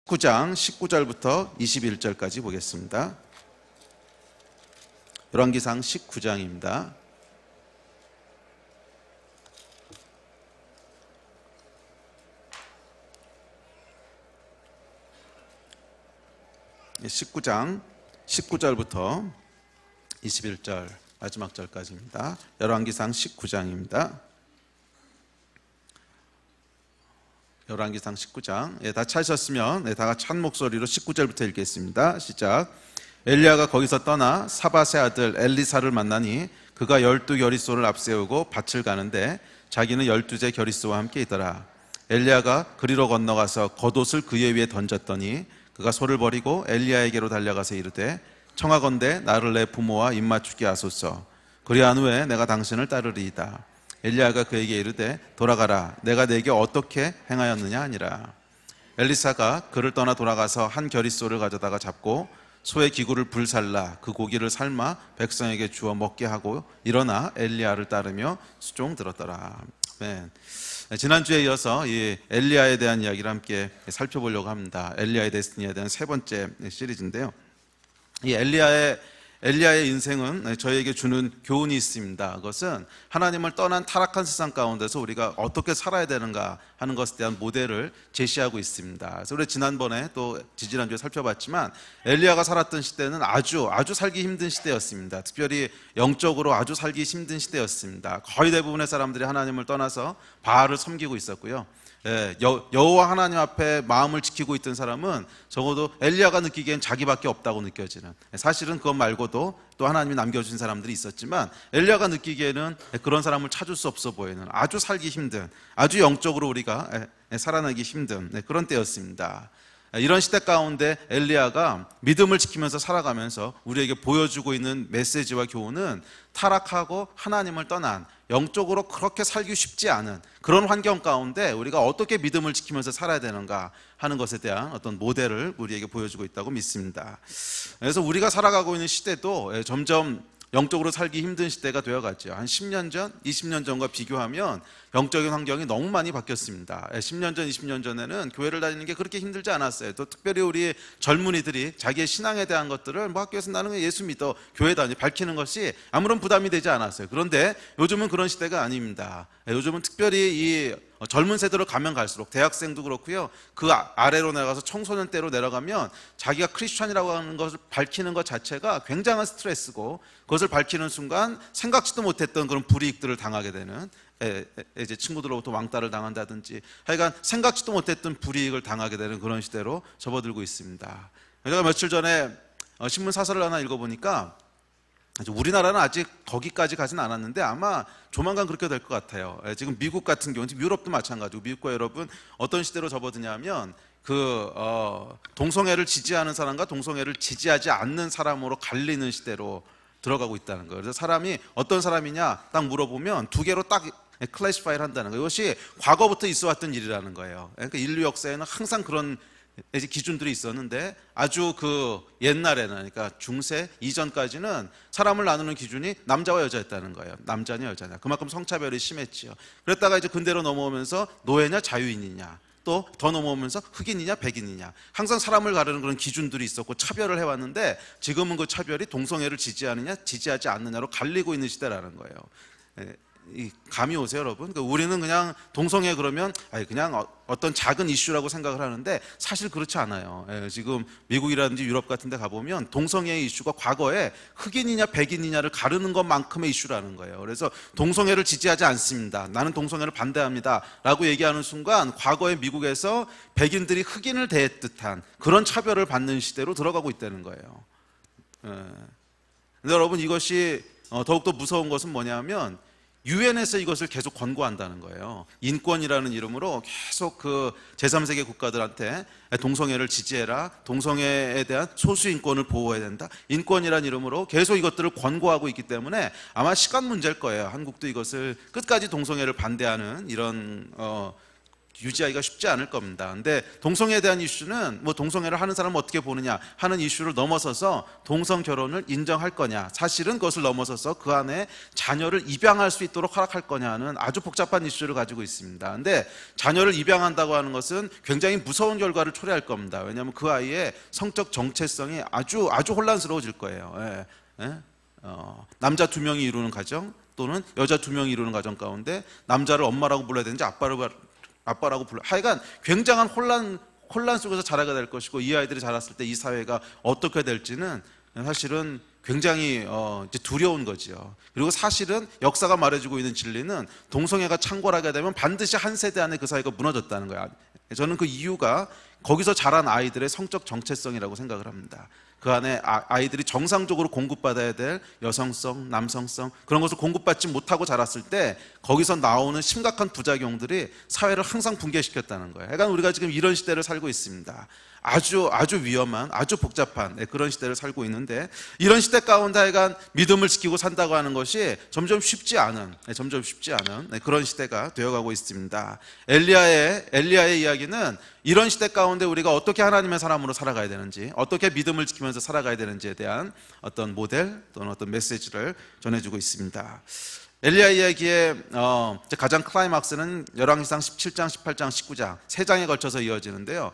9장 19절부터 21절까지 보겠습니다. 열왕기상 19장입니다. 예, 19장 19절부터 21절 마지막 절까지입니다. 열왕기상 19장입니다. 열왕기상 19장. 다 찾으셨으면 다 같이 한 목소리로 19절부터 읽겠습니다. 시작. 엘리야가 거기서 떠나 사밧의 아들 엘리사를 만나니 그가 12겨리소를 앞세우고 밭을 가는데 자기는 12제 겨리소와 함께 있더라. 엘리야가 그리로 건너가서 겉옷을 그의 위에 던졌더니 그가 소를 버리고 엘리야에게로 달려가서 이르되 청하건대 나를 내 부모와 입맞추게 하소서. 그리한 후에 내가 당신을 따르리이다. 엘리야가 그에게 이르되 돌아가라. 내가 네게 어떻게 행하였느냐 하니라. 엘리사가 그를 떠나 돌아가서 한 겨리소를 가져다가 잡고 소의 기구를 불살라 그 고기를 삶아 백성에게 주어 먹게 하고 일어나 엘리야를 따르며 수종 들었더라. 아멘. 지난주에 이어서 이 엘리야에 대한 이야기를 함께 살펴보려고 합니다. 엘리야의 데스티니에 대한 세 번째 시리즈인데요. 이 엘리야의 인생은 저희에게 주는 교훈이 있습니다. 그것은 하나님을 떠난 타락한 세상 가운데서 우리가 어떻게 살아야 되는가 하는 것에 대한 모델을 제시하고 있습니다. 그래서 우리 지난번에 또 지지난주에 살펴봤지만 엘리야가 살았던 시대는 아주 살기 힘든 시대였습니다. 특별히 영적으로 아주 살기 힘든 시대였습니다. 거의 대부분의 사람들이 하나님을 떠나서 바알을 섬기고 있었고요. 여호와 하나님 앞에 마음을 지키고 있던 사람은 적어도 엘리야가 느끼기엔 자기밖에 없다고 느껴지는, 사실은 그것 말고도 또 하나님이 남겨주신 사람들이 있었지만 엘리야가 느끼기에는 그런 사람을 찾을 수 없어 보이는 아주 살기 힘든, 아주 영적으로 우리가 살아나기 힘든 그런 때였습니다. 이런 시대 가운데 엘리야가 믿음을 지키면서 살아가면서 우리에게 보여주고 있는 메시지와 교훈은 타락하고 하나님을 떠난, 영적으로 그렇게 살기 쉽지 않은 그런 환경 가운데 우리가 어떻게 믿음을 지키면서 살아야 되는가 하는 것에 대한 어떤 모델을 우리에게 보여주고 있다고 믿습니다. 그래서 우리가 살아가고 있는 시대도 점점 영적으로 살기 힘든 시대가 되어갔죠. 한 10년 전, 20년 전과 비교하면 영적인 환경이 너무 많이 바뀌었습니다. 10년 전, 20년 전에는 교회를 다니는 게 그렇게 힘들지 않았어요. 또 특별히 우리 젊은이들이 자기의 신앙에 대한 것들을 학교에서 나는 예수 믿어, 교회 다니 밝히는 것이 아무런 부담이 되지 않았어요. 그런데 요즘은 그런 시대가 아닙니다. 요즘은 특별히 이 젊은 세대로 가면 갈수록, 대학생도 그렇고요, 그 아래로 내려가서 청소년 때로 내려가면 자기가 크리스찬이라고 하는 것을 밝히는 것 자체가 굉장한 스트레스고, 그것을 밝히는 순간 생각지도 못했던 그런 불이익들을 당하게 되는, 이제 친구들로부터 왕따를 당한다든지 하여간 생각지도 못했던 불이익을 당하게 되는 그런 시대로 접어들고 있습니다. 제가 며칠 전에 신문 사설을 하나 읽어보니까 우리나라는 아직 거기까지 가진 않았는데 아마 조만간 그렇게 될 것 같아요. 지금 미국 같은 경우는, 유럽도 마찬가지고, 미국과 유럽은 어떤 시대로 접어드냐면 동성애를 지지하는 사람과 동성애를 지지하지 않는 사람으로 갈리는 시대로 들어가고 있다는 거예요. 그래서 사람이 어떤 사람이냐 딱 물어보면 두 개로 딱 클래시파이를 한다는 거예요. 이것이 과거부터 있어 왔던 일이라는 거예요. 그러니까 인류 역사에는 항상 그런 기준들이 있었는데 아주 그 옛날에는, 그러니까 중세 이전까지는 사람을 나누는 기준이 남자와 여자였다는 거예요. 남자냐 여자냐. 그만큼 성차별이 심했지요. 그랬다가 이제 근대로 넘어오면서 노예냐 자유인이냐, 또 더 넘어오면서 흑인이냐 백인이냐, 항상 사람을 가르는 그런 기준들이 있었고 차별을 해왔는데 지금은 그 차별이 동성애를 지지하느냐 지지하지 않느냐로 갈리고 있는 시대라는 거예요. 감이 오세요, 여러분? 그러니까 우리는 그냥 동성애 그러면 그냥 어떤 작은 이슈라고 생각을 하는데 사실 그렇지 않아요. 지금 미국이라든지 유럽 같은 데 가보면 동성애의 이슈가 과거에 흑인이냐 백인이냐를 가르는 것만큼의 이슈라는 거예요. 그래서 동성애를 지지하지 않습니다, 나는 동성애를 반대합니다 라고 얘기하는 순간 과거에 미국에서 백인들이 흑인을 대했듯한 그런 차별을 받는 시대로 들어가고 있다는 거예요. 근데 여러분, 이것이 더욱더 무서운 것은 뭐냐면 유엔에서 이것을 계속 권고한다는 거예요. 인권이라는 이름으로 계속 그 제3세계 국가들한테 동성애를 지지해라, 동성애에 대한 소수 인권을 보호해야 된다, 인권이라는 이름으로 계속 이것들을 권고하고 있기 때문에 아마 시간 문제일 거예요. 한국도 이것을 끝까지 동성애를 반대하는 이런 유지하기가 쉽지 않을 겁니다. 근데 동성애에 대한 이슈는 뭐 동성애를 하는 사람은 어떻게 보느냐 하는 이슈를 넘어서서 동성 결혼을 인정할 거냐, 사실은 그것을 넘어서서 그 안에 자녀를 입양할 수 있도록 허락할 거냐는 아주 복잡한 이슈를 가지고 있습니다. 근데 자녀를 입양한다고 하는 것은 굉장히 무서운 결과를 초래할 겁니다. 왜냐하면 그 아이의 성적 정체성이 아주 혼란스러워질 거예요. 남자 2명이 이루는 가정 또는 여자 2명이 이루는 가정 가운데 남자를 엄마라고 불러야 되는지 아빠라고 불러. 하여간 굉장한 혼란 속에서 자라게 될 것이고, 이 아이들이 자랐을 때 이 사회가 어떻게 될지는 사실은 굉장히 이제 두려운 거지요. 그리고 사실은 역사가 말해주고 있는 진리는 동성애가 창궐하게 되면 반드시 한 세대 안에 그 사회가 무너졌다는 거야. 저는 그 이유가 거기서 자란 아이들의 성적 정체성이라고 생각을 합니다. 그 안에 아이들이 정상적으로 공급받아야 될 여성성, 남성성 그런 것을 공급받지 못하고 자랐을 때 거기서 나오는 심각한 부작용들이 사회를 항상 붕괴시켰다는 거예요. 그러니까 우리가 지금 이런 시대를 살고 있습니다. 아주 위험한, 아주 복잡한 그런 시대를 살고 있는데, 이런 시대 가운데 하여간 믿음을 지키고 산다고 하는 것이 점점 쉽지 않은 그런 시대가 되어가고 있습니다. 엘리야의 이야기는 이런 시대 가운데 우리가 어떻게 하나님의 사람으로 살아가야 되는지, 어떻게 믿음을 지키면서 살아가야 되는지에 대한 어떤 모델 또는 어떤 메시지를 전해주고 있습니다. 엘리야 이야기의 가장 클라이막스는 열왕기상 17장, 18장, 19장 3장에 걸쳐서 이어지는데요.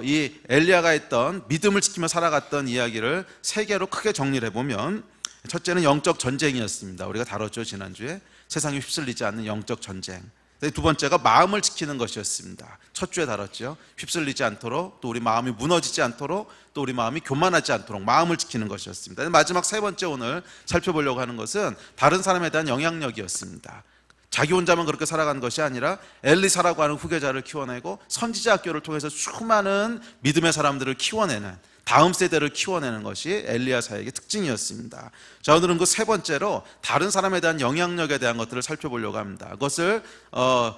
이 엘리야가 했던 믿음을 지키며 살아갔던 이야기를 3개로 크게 정리를 해보면, 첫째는 영적 전쟁이었습니다. 우리가 다뤘죠, 지난주에. 세상에 휩쓸리지 않는 영적 전쟁. 두 번째가 마음을 지키는 것이었습니다. 첫 주에 다뤘죠. 휩쓸리지 않도록, 또 우리 마음이 무너지지 않도록, 또 우리 마음이 교만하지 않도록 마음을 지키는 것이었습니다. 마지막 3번째 오늘 살펴보려고 하는 것은 다른 사람에 대한 영향력이었습니다. 자기 혼자만 그렇게 살아간 것이 아니라 엘리사라고 하는 후계자를 키워내고 선지자 학교를 통해서 수많은 믿음의 사람들을 키워내는, 다음 세대를 키워내는 것이 엘리야 사역의 특징이었습니다. 자, 오늘은 그 3번째로 다른 사람에 대한 영향력에 대한 것들을 살펴보려고 합니다. 그것을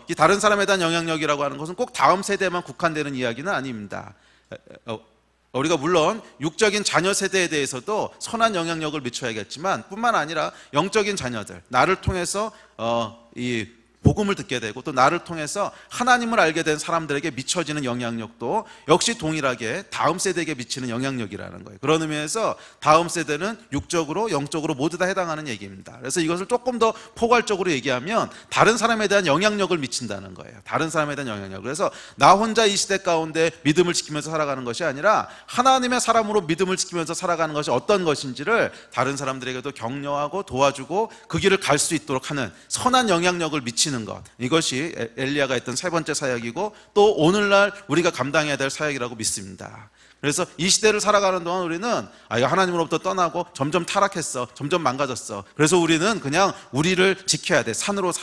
이 다른 사람에 대한 영향력이라고 하는 것은 꼭 다음 세대에만 국한되는 이야기는 아닙니다. 우리가 물론 육적인 자녀 세대에 대해서도 선한 영향력을 미쳐야겠지만, 뿐만 아니라 영적인 자녀들, 나를 통해서 이 복음을 듣게 되고 또 나를 통해서 하나님을 알게 된 사람들에게 미쳐지는 영향력도 역시 동일하게 다음 세대에게 미치는 영향력이라는 거예요. 그런 의미에서 다음 세대는 육적으로 영적으로 모두 다 해당하는 얘기입니다. 그래서 이것을 조금 더 포괄적으로 얘기하면 다른 사람에 대한 영향력을 미친다는 거예요. 다른 사람에 대한 영향력. 그래서 나 혼자 이 시대 가운데 믿음을 지키면서 살아가는 것이 아니라 하나님의 사람으로 믿음을 지키면서 살아가는 것이 어떤 것인지를 다른 사람들에게도 격려하고 도와주고 그 길을 갈 수 있도록 하는 선한 영향력을 미치는 것, 이것이 엘리야가 했던 3번째 사역이고 또 오늘날 우리가 감당해야 될 사역이라고 믿습니다. 그래서 이 시대를 살아가는 동안 우리는 하나님으로부터 떠나고 점점 타락했어, 점점 망가졌어. 그래서 우리는 그냥 우리를 지켜야 돼. 산으로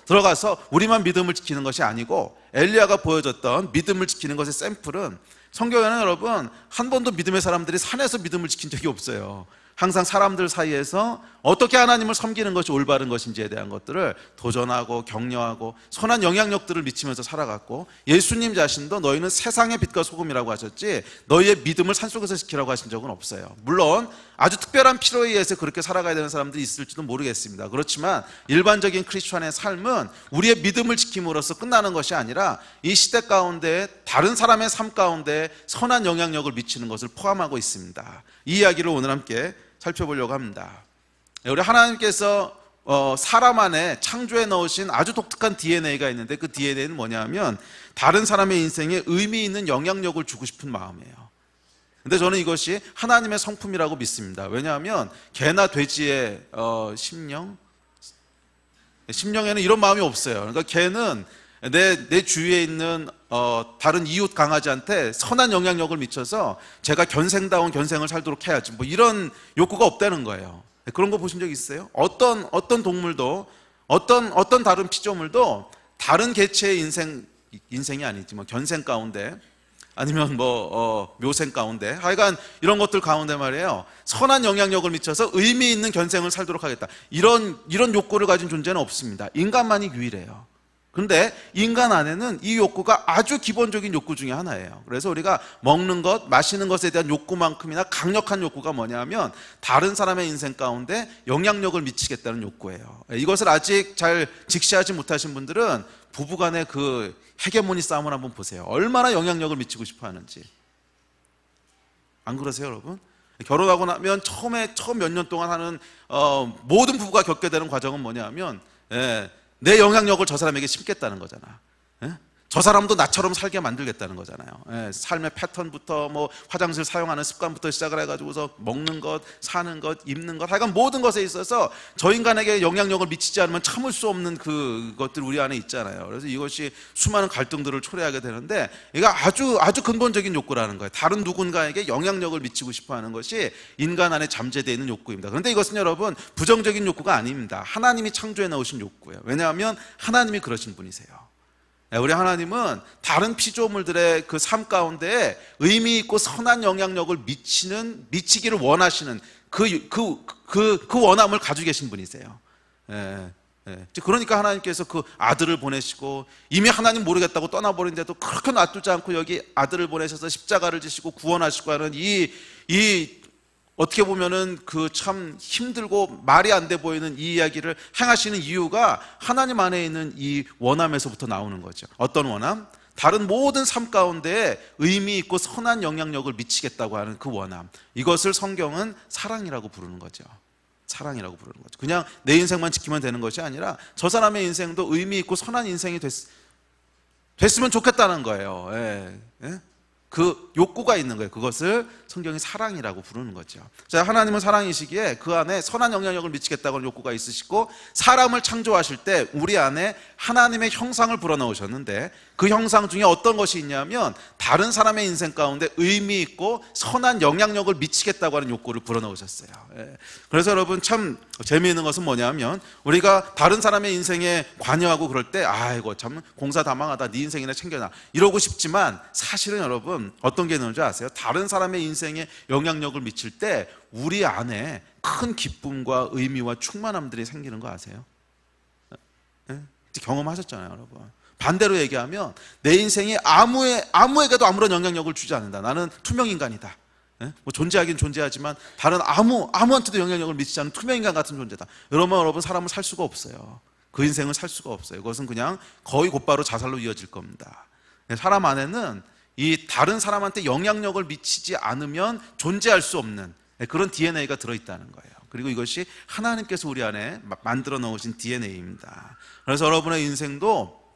들어가서 우리만 믿음을 지키는 것이 아니고, 엘리야가 보여줬던 믿음을 지키는 것의 샘플은 성경에는 여러분 한 번도 믿음의 사람들이 산에서 믿음을 지킨 적이 없어요. 항상 사람들 사이에서 어떻게 하나님을 섬기는 것이 올바른 것인지에 대한 것들을 도전하고 격려하고 선한 영향력들을 미치면서 살아갔고, 예수님 자신도 너희는 세상의 빛과 소금이라고 하셨지 너희의 믿음을 산속에서 지키라고 하신 적은 없어요. 물론 아주 특별한 필요에 의해서 그렇게 살아가야 되는 사람들이 있을지도 모르겠습니다. 그렇지만 일반적인 크리스천의 삶은 우리의 믿음을 지킴으로써 끝나는 것이 아니라 이 시대 가운데 다른 사람의 삶 가운데 선한 영향력을 미치는 것을 포함하고 있습니다. 이 이야기를 오늘 함께 살펴보려고 합니다. 우리 하나님께서 사람 안에 창조해 넣으신 아주 독특한 DNA가 있는데, 그 DNA는 뭐냐면 다른 사람의 인생에 의미 있는 영향력을 주고 싶은 마음이에요. 근데 저는 이것이 하나님의 성품이라고 믿습니다. 왜냐하면 개나 돼지의 심령에는 이런 마음이 없어요. 그러니까 개는 내 주위에 있는 다른 이웃 강아지한테 선한 영향력을 미쳐서 제가 견생다운 견생을 살도록 해야지, 뭐 이런 욕구가 없다는 거예요. 그런 거 보신 적 있어요? 어떤 동물도 어떤 다른 피조물도 다른 개체의 인생이 아니지, 뭐 견생 가운데 아니면 묘생 가운데, 하여간 이런 것들 가운데 말이에요, 선한 영향력을 미쳐서 의미 있는 견생을 살도록 하겠다, 이런 욕구를 가진 존재는 없습니다. 인간만이 유일해요. 근데 인간 안에는 이 욕구가 아주 기본적인 욕구 중에 하나예요. 그래서 우리가 먹는 것, 마시는 것에 대한 욕구만큼이나 강력한 욕구가 뭐냐면 다른 사람의 인생 가운데 영향력을 미치겠다는 욕구예요. 이것을 아직 잘 직시하지 못하신 분들은 부부간의 그 헤게모니 싸움을 한번 보세요. 얼마나 영향력을 미치고 싶어 하는지. 안 그러세요, 여러분? 결혼하고 나면 처음 몇 년 동안 하는 모든 부부가 겪게 되는 과정은 뭐냐면 내 영향력을 저 사람에게 심겠다는 거잖아. 저 사람도 나처럼 살게 만들겠다는 거잖아요. 삶의 패턴부터 뭐 화장실 사용하는 습관부터 시작을 해가지고서 먹는 것, 사는 것, 입는 것, 하여간 모든 것에 있어서 저 인간에게 영향력을 미치지 않으면 참을 수 없는 그것들 우리 안에 있잖아요. 그래서 이것이 수많은 갈등들을 초래하게 되는데 이게 아주 근본적인 욕구라는 거예요. 다른 누군가에게 영향력을 미치고 싶어하는 것이 인간 안에 잠재되어 있는 욕구입니다. 그런데 이것은 여러분 부정적인 욕구가 아닙니다. 하나님이 창조해 놓으신 욕구예요. 왜냐하면 하나님이 그러신 분이세요. 우리 하나님은 다른 피조물들의 그 삶 가운데 의미 있고 선한 영향력을 미치기를 원하시는 그 원함을 가지고 계신 분이세요. 그러니까 하나님께서 그 아들을 보내시고 이미 하나님 모르겠다고 떠나버린데도 그렇게 놔두지 않고 여기 아들을 보내셔서 십자가를 지시고 구원하시고 하는 이 어떻게 보면은 그 참 힘들고 말이 안 돼 보이는 이 이야기를 행하시는 이유가 하나님 안에 있는 이 원함에서부터 나오는 거죠. 어떤 원함? 다른 모든 삶 가운데 의미 있고 선한 영향력을 미치겠다고 하는 그 원함. 이것을 성경은 사랑이라고 부르는 거죠. 사랑이라고 부르는 거죠. 그냥 내 인생만 지키면 되는 것이 아니라 저 사람의 인생도 의미 있고 선한 인생이 됐으면 좋겠다는 거예요. 그 욕구가 있는 거예요. 그것을 성경이 사랑이라고 부르는 거죠. 자, 하나님은 사랑이시기에 그 안에 선한 영향력을 미치겠다고 하는 욕구가 있으시고 사람을 창조하실 때 우리 안에 하나님의 형상을 불어넣으셨는데 그 형상 중에 어떤 것이 있냐면 다른 사람의 인생 가운데 의미 있고 선한 영향력을 미치겠다고 하는 욕구를 불어넣으셨어요. 그래서 여러분 참 재미있는 것은 뭐냐면 우리가 다른 사람의 인생에 관여하고 그럴 때 아이고 참 공사 다 망하다 네 인생이나 챙겨놔 이러고 싶지만 사실은 여러분 어떤 게 있는 줄 아세요? 다른 사람의 인생에 영향력을 미칠 때 우리 안에 큰 기쁨과 의미와 충만함들이 생기는 거 아세요? 경험하셨잖아요, 여러분. 반대로 얘기하면 내 인생에 아무에게도 아무런 영향력을 주지 않는다. 나는 투명인간이다. 뭐 존재하긴 존재하지만 다른 아무한테도 영향력을 미치지 않는 투명인간 같은 존재다. 이러면 여러분 사람을 살 수가 없어요. 그 인생을 살 수가 없어요. 그것은 그냥 거의 곧바로 자살로 이어질 겁니다. 사람 안에는 이 다른 사람한테 영향력을 미치지 않으면 존재할 수 없는 그런 DNA가 들어있다는 거예요. 그리고 이것이 하나님께서 우리 안에 만들어 놓으신 DNA입니다. 그래서 여러분의 인생도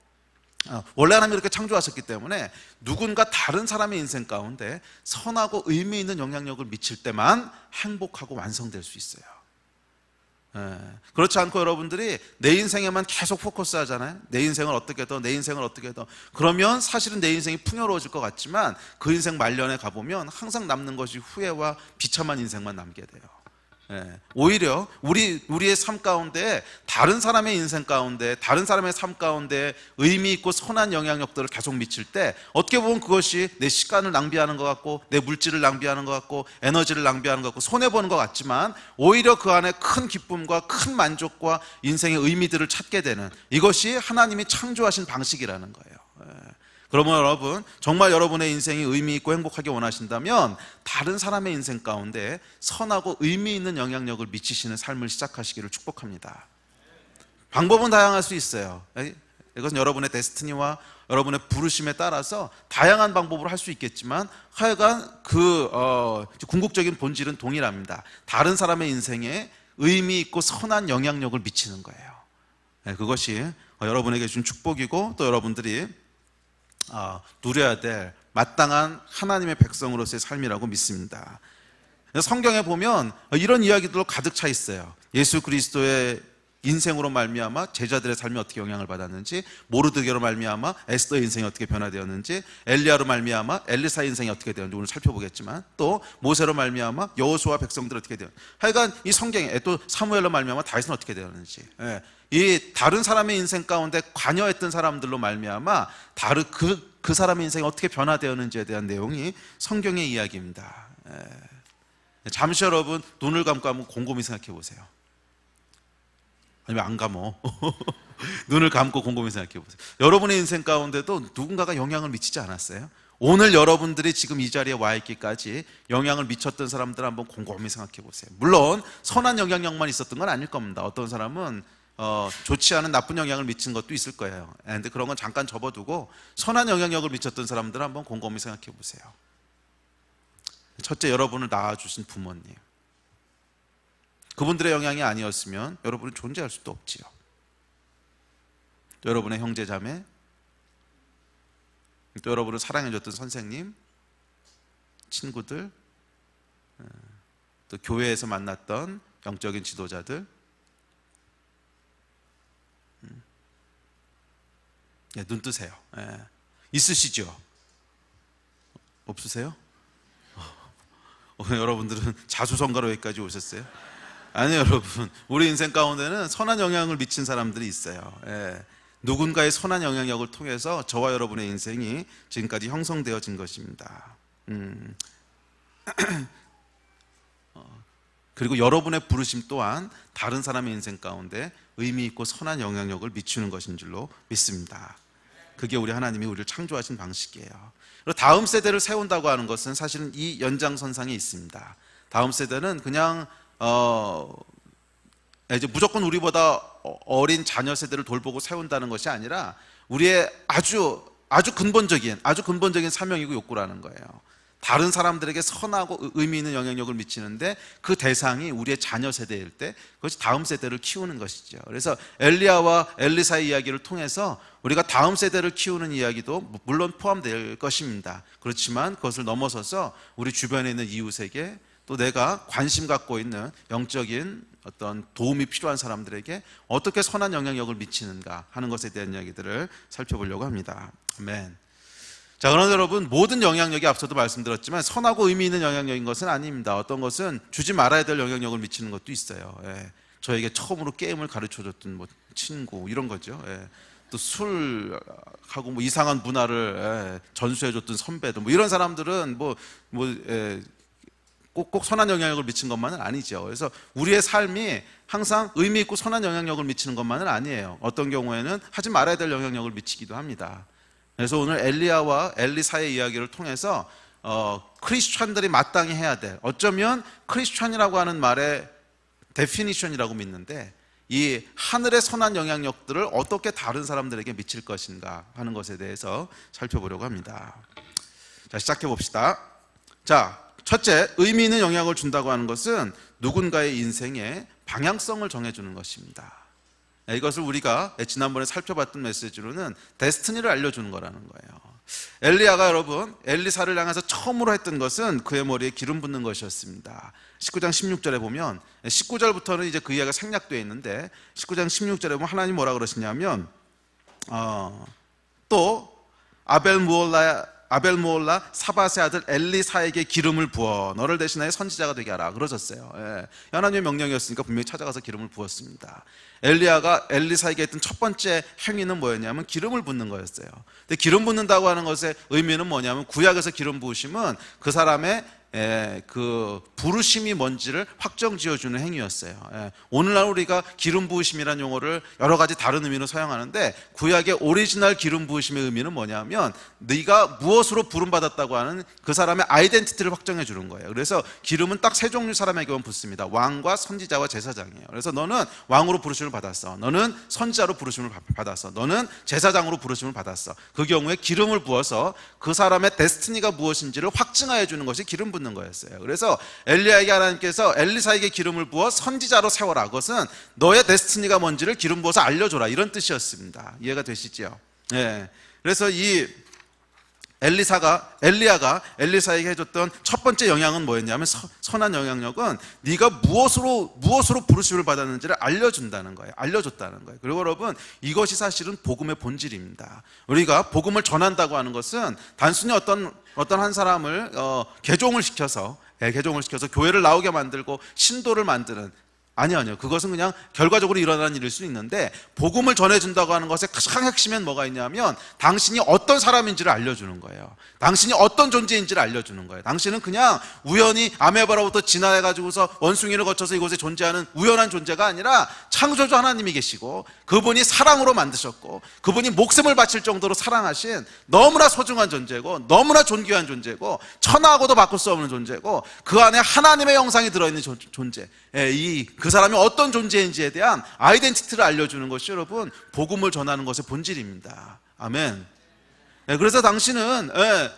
원래 하나님이 이렇게 창조하셨기 때문에 누군가 다른 사람의 인생 가운데 선하고 의미 있는 영향력을 미칠 때만 행복하고 완성될 수 있어요. 그렇지 않고 여러분들이 내 인생에만 계속 포커스 하잖아요. 내 인생을 어떻게 더 그러면 사실은 내 인생이 풍요로워질 것 같지만 그 인생 말년에 가보면 항상 남는 것이 후회와 비참한 인생만 남게 돼요. 오히려 우리의 삶 가운데 다른 사람의 인생 가운데 다른 사람의 삶 가운데 의미 있고 선한 영향력들을 계속 미칠 때 어떻게 보면 그것이 내 시간을 낭비하는 것 같고 내 물질을 낭비하는 것 같고 에너지를 낭비하는 것 같고 손해보는 것 같지만 오히려 그 안에 큰 기쁨과 큰 만족과 인생의 의미들을 찾게 되는 이것이 하나님이 창조하신 방식이라는 거예요. 그러면 여러분 정말 여러분의 인생이 의미 있고 행복하게 원하신다면 다른 사람의 인생 가운데 선하고 의미 있는 영향력을 미치시는 삶을 시작하시기를 축복합니다. 방법은 다양할 수 있어요. 이것은 여러분의 데스티니와 여러분의 부르심에 따라서 다양한 방법으로 할 수 있겠지만 하여간 궁극적인 본질은 동일합니다. 다른 사람의 인생에 의미 있고 선한 영향력을 미치는 거예요. 그것이 여러분에게 준 축복이고 또 여러분들이 누려야 될 마땅한 하나님의 백성으로서의 삶이라고 믿습니다. 성경에 보면 이런 이야기들로 가득 차 있어요. 예수 그리스도의 인생으로 말미암아 제자들의 삶이 어떻게 영향을 받았는지, 모르드게로 말미암아 에스더의 인생이 어떻게 변화되었는지, 엘리야로 말미암아 엘리사의 인생이 어떻게 되었는지 오늘 살펴보겠지만, 또 모세로 말미암아 여호수아 백성들 어떻게 되었는지, 하여간 이 성경에 또 사무엘로 말미암아 다윗은 어떻게 되었는지, 이 다른 사람의 인생 가운데 관여했던 사람들로 말미암아 다른 그 사람의 인생이 어떻게 변화되었는지에 대한 내용이 성경의 이야기입니다. 잠시 여러분 눈을 감고 한번 곰곰이 생각해 보세요. 왜 안 감어? 눈을 감고 곰곰이 생각해 보세요. 여러분의 인생 가운데도 누군가가 영향을 미치지 않았어요? 오늘 여러분들이 지금 이 자리에 와 있기까지 영향을 미쳤던 사람들 한번 곰곰이 생각해 보세요. 물론 선한 영향력만 있었던 건 아닐 겁니다. 어떤 사람은 좋지 않은 나쁜 영향을 미친 것도 있을 거예요. 그런데 그런 건 잠깐 접어두고 선한 영향력을 미쳤던 사람들 한번 곰곰이 생각해 보세요. 첫째, 여러분을 낳아주신 부모님. 그분들의 영향이 아니었으면 여러분은 존재할 수도 없지요. 또 여러분의 형제 자매, 또 여러분을 사랑해줬던 선생님, 친구들, 또 교회에서 만났던 영적인 지도자들. 눈 뜨세요. 있으시죠? 없으세요? 여러분들은 자수성가로 여기까지 오셨어요? 아니요, 여러분. 우리 인생 가운데는 선한 영향을 미친 사람들이 있어요. 누군가의 선한 영향력을 통해서 저와 여러분의 인생이 지금까지 형성되어진 것입니다. 그리고 여러분의 부르심 또한 다른 사람의 인생 가운데 의미 있고 선한 영향력을 미치는 것인 줄로 믿습니다. 그게 우리 하나님이 우리를 창조하신 방식이에요. 그리고 다음 세대를 세운다고 하는 것은 사실은 이 연장선상에 있습니다. 다음 세대는 그냥 이제 무조건 우리보다 어린 자녀 세대를 돌보고 세운다는 것이 아니라 우리의 아주 근본적인 사명이고 욕구라는 거예요. 다른 사람들에게 선하고 의미 있는 영향력을 미치는데 그 대상이 우리의 자녀 세대일 때 그것이 다음 세대를 키우는 것이죠. 그래서 엘리야와 엘리사의 이야기를 통해서 우리가 다음 세대를 키우는 이야기도 물론 포함될 것입니다. 그렇지만 그것을 넘어서서 우리 주변에 있는 이웃에게 또 내가 관심 갖고 있는 영적인 어떤 도움이 필요한 사람들에게 어떻게 선한 영향력을 미치는가 하는 것에 대한 이야기들을 살펴보려고 합니다. 아멘. 자, 그러나 여러분, 모든 영향력이 앞서도 말씀드렸지만 선하고 의미 있는 영향력인 것은 아닙니다. 어떤 것은 주지 말아야 될 영향력을 미치는 것도 있어요. 저에게 처음으로 게임을 가르쳐줬던 친구 이런 거죠. 또 술하고 이상한 문화를 전수해줬던 선배들 이런 사람들은 꼭 선한 영향력을 미친 것만은 아니죠. 그래서 우리의 삶이 항상 의미 있고 선한 영향력을 미치는 것만은 아니에요. 어떤 경우에는 하지 말아야 될 영향력을 미치기도 합니다. 그래서 오늘 엘리야와 엘리사의 이야기를 통해서 크리스찬들이 마땅히 해야 될, 어쩌면 크리스찬이라고 하는 말의 데피니션이라고 믿는데 이 하늘의 선한 영향력들을 어떻게 다른 사람들에게 미칠 것인가 하는 것에 대해서 살펴보려고 합니다. 자, 시작해 봅시다. 자, 첫째, 의미 있는 영향을 준다고 하는 것은 누군가의 인생의 방향성을 정해주는 것입니다. 이것을 우리가 지난번에 살펴봤던 메시지로는 데스티니를 알려주는 거라는 거예요. 엘리야가 여러분 엘리사를 향해서 처음으로 했던 것은 그의 머리에 기름 붓는 것이었습니다. 19장 16절에 보면 19절부터는 이제 그 이야기가 생략되어 있는데 19장 16절에 보면 하나님 뭐라 그러시냐면 또 아벨무올라 사밧의 아들 엘리사에게 기름을 부어 너를 대신하여 선지자가 되게 하라 그러셨어요. 하나님의 명령이었으니까 분명히 찾아가서 기름을 부었습니다. 엘리야가 엘리사에게 했던 첫 번째 행위는 뭐였냐면 기름을 붓는 거였어요. 근데 기름 붓는다고 하는 것의 의미는 뭐냐면 구약에서 기름 부으심은 그 사람의 그 부르심이 뭔지를 확정 지어주는 행위였어요. 오늘날 우리가 기름 부으심이라는 용어를 여러 가지 다른 의미로 사용하는데 구약의 오리지널 기름 부으심의 의미는 뭐냐면 네가 무엇으로 부름받았다고 하는 그 사람의 아이덴티티를 확정해 주는 거예요. 그래서 기름은 딱 세 종류 사람에게만 붓습니다. 왕과 선지자와 제사장이에요. 그래서 너는 왕으로 부르심을 받았어, 너는 선지자로 부르심을 받았어, 너는 제사장으로 부르심을 받았어. 그 경우에 기름을 부어서 그 사람의 데스티니가 무엇인지를 확증하여 주는 것이 기름 붓는 거였어요. 그래서 엘리야에게 하나님께서 엘리사에게 기름을 부어 선지자로 세워라. 그것은 너의 데스티니가 뭔지를 기름 부어서 알려줘라, 이런 뜻이었습니다. 이해가 되시죠? 그래서 이 엘리야가 엘리사에게 해줬던 첫 번째 영향은 뭐였냐면 선한 영향력은 네가 무엇으로 부르심을 받았는지를 알려줬다는 거예요. 그리고 여러분, 이것이 사실은 복음의 본질입니다. 우리가 복음을 전한다고 하는 것은 단순히 어떤 한 사람을 개종을 시켜서 교회를 나오게 만들고 신도를 만드는 아니요. 그것은 그냥 결과적으로 일어나는 일일 수 있는데, 복음을 전해준다고 하는 것의 가장 핵심엔 뭐가 있냐면 당신이 어떤 사람인지를 알려주는 거예요. 당신이 어떤 존재인지를 알려주는 거예요. 당신은 그냥 우연히 아메바로부터 진화해가지고서 원숭이를 거쳐서 이곳에 존재하는 우연한 존재가 아니라 창조주 하나님이 계시고, 그분이 사랑으로 만드셨고, 그분이 목숨을 바칠 정도로 사랑하신 너무나 소중한 존재고, 너무나 존귀한 존재고, 천하하고도 바꿀 수 없는 존재고, 그 안에 하나님의 영상이 들어있는 존재, 그 사람이 어떤 존재인지에 대한 아이덴티티를 알려주는 것이 여러분 복음을 전하는 것의 본질입니다. 아멘. 그래서 당신은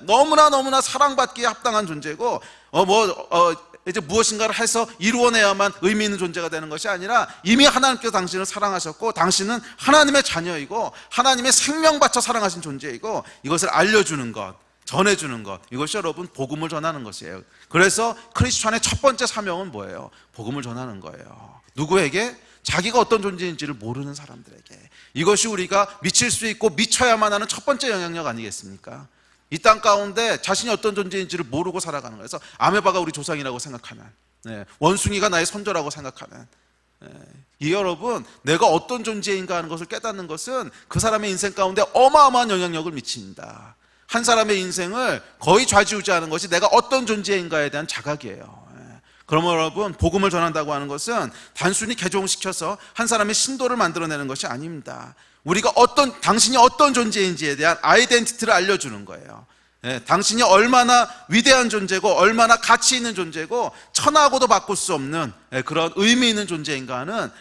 너무나 사랑받기에 합당한 존재고, 이제 무엇인가를 해서 이루어내야만 의미 있는 존재가 되는 것이 아니라 이미 하나님께서 당신을 사랑하셨고, 당신은 하나님의 자녀이고 하나님의 생명 바쳐 사랑하신 존재이고, 이것을 알려주는 것, 전해주는 것, 이것이 여러분 복음을 전하는 것이에요. 그래서 크리스찬의 첫 번째 사명은 뭐예요? 복음을 전하는 거예요. 누구에게? 자기가 어떤 존재인지를 모르는 사람들에게. 이것이 우리가 미칠 수 있고 미쳐야만 하는 첫 번째 영향력 아니겠습니까? 이 땅 가운데 자신이 어떤 존재인지를 모르고 살아가는 거예요. 그래서 아메바가 우리 조상이라고 생각하는, 원숭이가 나의 선조라고 생각하는, 이 여러분, 내가 어떤 존재인가 하는 것을 깨닫는 것은 그 사람의 인생 가운데 어마어마한 영향력을 미칩니다. 한 사람의 인생을 거의 좌지우지하는 것이 내가 어떤 존재인가에 대한 자각이에요. 그러면 여러분, 복음을 전한다고 하는 것은 단순히 개종시켜서 한 사람의 신도를 만들어내는 것이 아닙니다. 우리가 당신이 어떤 존재인지에 대한 아이덴티티를 알려주는 거예요. 당신이 얼마나 위대한 존재고, 얼마나 가치 있는 존재고, 천하하고도 바꿀 수 없는 그런 의미 있는 존재인가 하는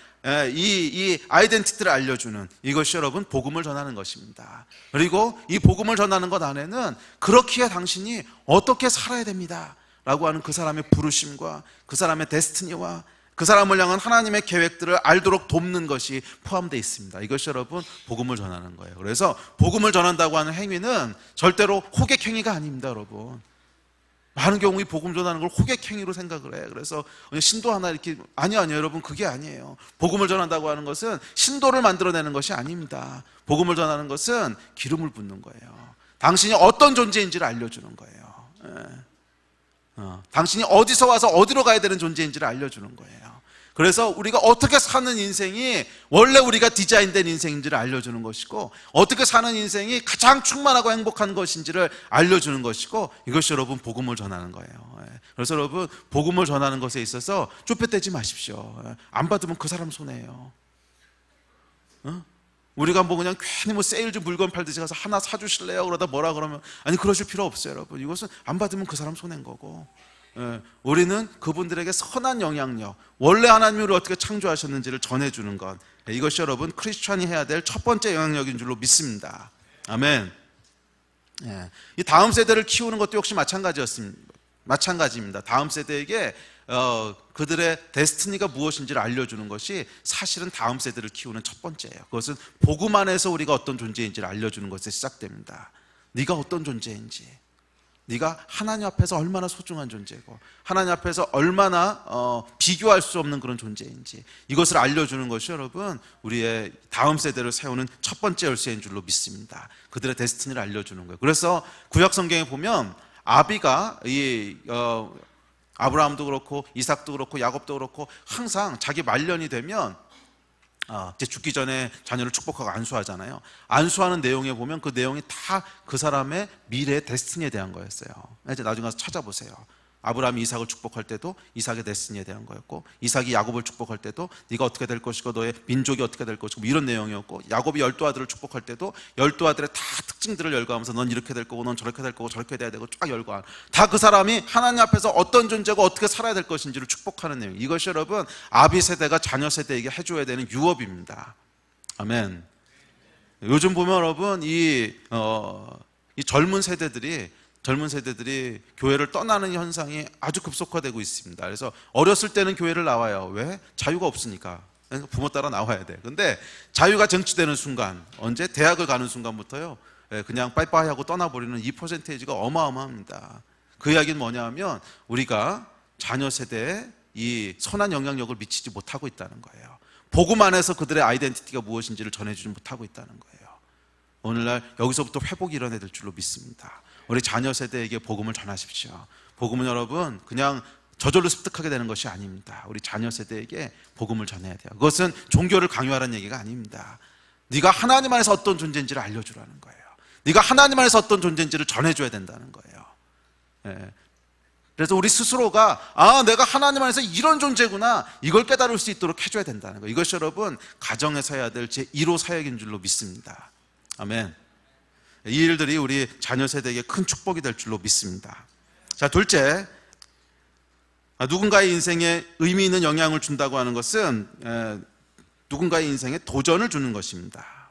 이 아이덴티티를 알려주는, 이것이 여러분 복음을 전하는 것입니다. 그리고 이 복음을 전하는 것 안에는 그렇기에 당신이 어떻게 살아야 됩니다 라고 하는 그 사람의 부르심과 그 사람의 데스티니와 그 사람을 향한 하나님의 계획들을 알도록 돕는 것이 포함되어 있습니다. 이것이 여러분 복음을 전하는 거예요. 그래서 복음을 전한다고 하는 행위는 절대로 호객 행위가 아닙니다. 여러분, 많은 경우 이 복음 전하는 걸 호객 행위로 생각을 해. 그래서 신도 하나 이렇게, 아니요 여러분, 그게 아니에요. 복음을 전한다고 하는 것은 신도를 만들어내는 것이 아닙니다. 복음을 전하는 것은 기름을 붓는 거예요. 당신이 어떤 존재인지를 알려주는 거예요. 당신이 어디서 와서 어디로 가야 되는 존재인지를 알려주는 거예요. 그래서 우리가 어떻게 사는 인생이 원래 우리가 디자인된 인생인지를 알려주는 것이고, 어떻게 사는 인생이 가장 충만하고 행복한 것인지를 알려주는 것이고, 이것이 여러분 복음을 전하는 거예요. 그래서 여러분, 복음을 전하는 것에 있어서 쭈뼛대지 마십시오. 안 받으면 그 사람 손해예요. 우리가 뭐 그냥 괜히 뭐 세일즈 물건 팔듯이 가서 하나 사주실래요? 그러다 뭐라 그러면, 아니 그러실 필요 없어요. 여러분, 이것은 안 받으면 그 사람 손해인 거고, 우리는 그분들에게 선한 영향력, 원래 하나님이 우리를 어떻게 창조하셨는지를 전해주는 것, 이것이 여러분 크리스찬이 해야 될 첫 번째 영향력인 줄로 믿습니다. 아멘. 이 다음 세대를 키우는 것도 역시 마찬가지입니다. 다음 세대에게 그들의 데스티니가 무엇인지를 알려주는 것이 사실은 다음 세대를 키우는 첫 번째예요. 그것은 복음 안에서 우리가 어떤 존재인지를 알려주는 것에 시작됩니다. 네가 어떤 존재인지, 네가 하나님 앞에서 얼마나 소중한 존재고, 하나님 앞에서 얼마나 비교할 수 없는 그런 존재인지, 이것을 알려주는 것이 여러분 우리의 다음 세대를 세우는 첫 번째 열쇠인 줄로 믿습니다. 그들의 데스티니를 알려주는 거예요. 그래서 구약 성경에 보면 아비가 아브라함도 그렇고 이삭도 그렇고 야곱도 그렇고 항상 자기 말년이 되면 이제 죽기 전에 자녀를 축복하고 안수하잖아요. 안수하는 내용에 보면 그 내용이 다 그 사람의 미래의 데스티니에 대한 거였어요. 이제 나중에 가서 찾아보세요. 아브라함이 이삭을 축복할 때도 이삭의 데스티니에 대한 거였고, 이삭이 야곱을 축복할 때도 네가 어떻게 될 것이고 너의 민족이 어떻게 될 것이고 이런 내용이었고, 야곱이 12아들을 축복할 때도 12아들의 다 특징들을 열거하면서 넌 이렇게 될 거고 넌 저렇게 될 거고 저렇게 돼야 되고 쫙 열거한, 다 그 사람이 하나님 앞에서 어떤 존재고 어떻게 살아야 될 것인지를 축복하는 내용, 이것이 여러분 아비 세대가 자녀 세대에게 해줘야 되는 유업입니다. 아멘. 요즘 보면 여러분 이 젊은 세대들이 교회를 떠나는 현상이 아주 급속화되고 있습니다. 그래서 어렸을 때는 교회를 나와요. 왜? 자유가 없으니까. 부모 따라 나와야 돼. 근데 자유가 쟁취되는 순간, 언제? 대학을 가는 순간부터요, 그냥 빠이빠이 하고 떠나버리는 이 퍼센테이지가 어마어마합니다. 그 이야기는 뭐냐 하면 우리가 자녀 세대에 이 선한 영향력을 미치지 못하고 있다는 거예요. 복음 안에서 그들의 아이덴티티가 무엇인지를 전해주지 못하고 있다는 거예요. 오늘날 여기서부터 회복이 일어나야 될 줄로 믿습니다. 우리 자녀 세대에게 복음을 전하십시오. 복음은 여러분 그냥 저절로 습득하게 되는 것이 아닙니다. 우리 자녀 세대에게 복음을 전해야 돼요. 그것은 종교를 강요하라는 얘기가 아닙니다. 네가 하나님 안에서 어떤 존재인지를 알려주라는 거예요. 네가 하나님 안에서 어떤 존재인지를 전해줘야 된다는 거예요. 예. 그래서 우리 스스로가 내가 하나님 안에서 이런 존재구나, 이걸 깨달을 수 있도록 해줘야 된다는 거예요. 이것이 여러분 가정에서 해야 될 제1호 사역인 줄로 믿습니다. 아멘. 이 일들이 우리 자녀 세대에게 큰 축복이 될 줄로 믿습니다. 자, 둘째, 누군가의 인생에 의미 있는 영향을 준다고 하는 것은 누군가의 인생에 도전을 주는 것입니다.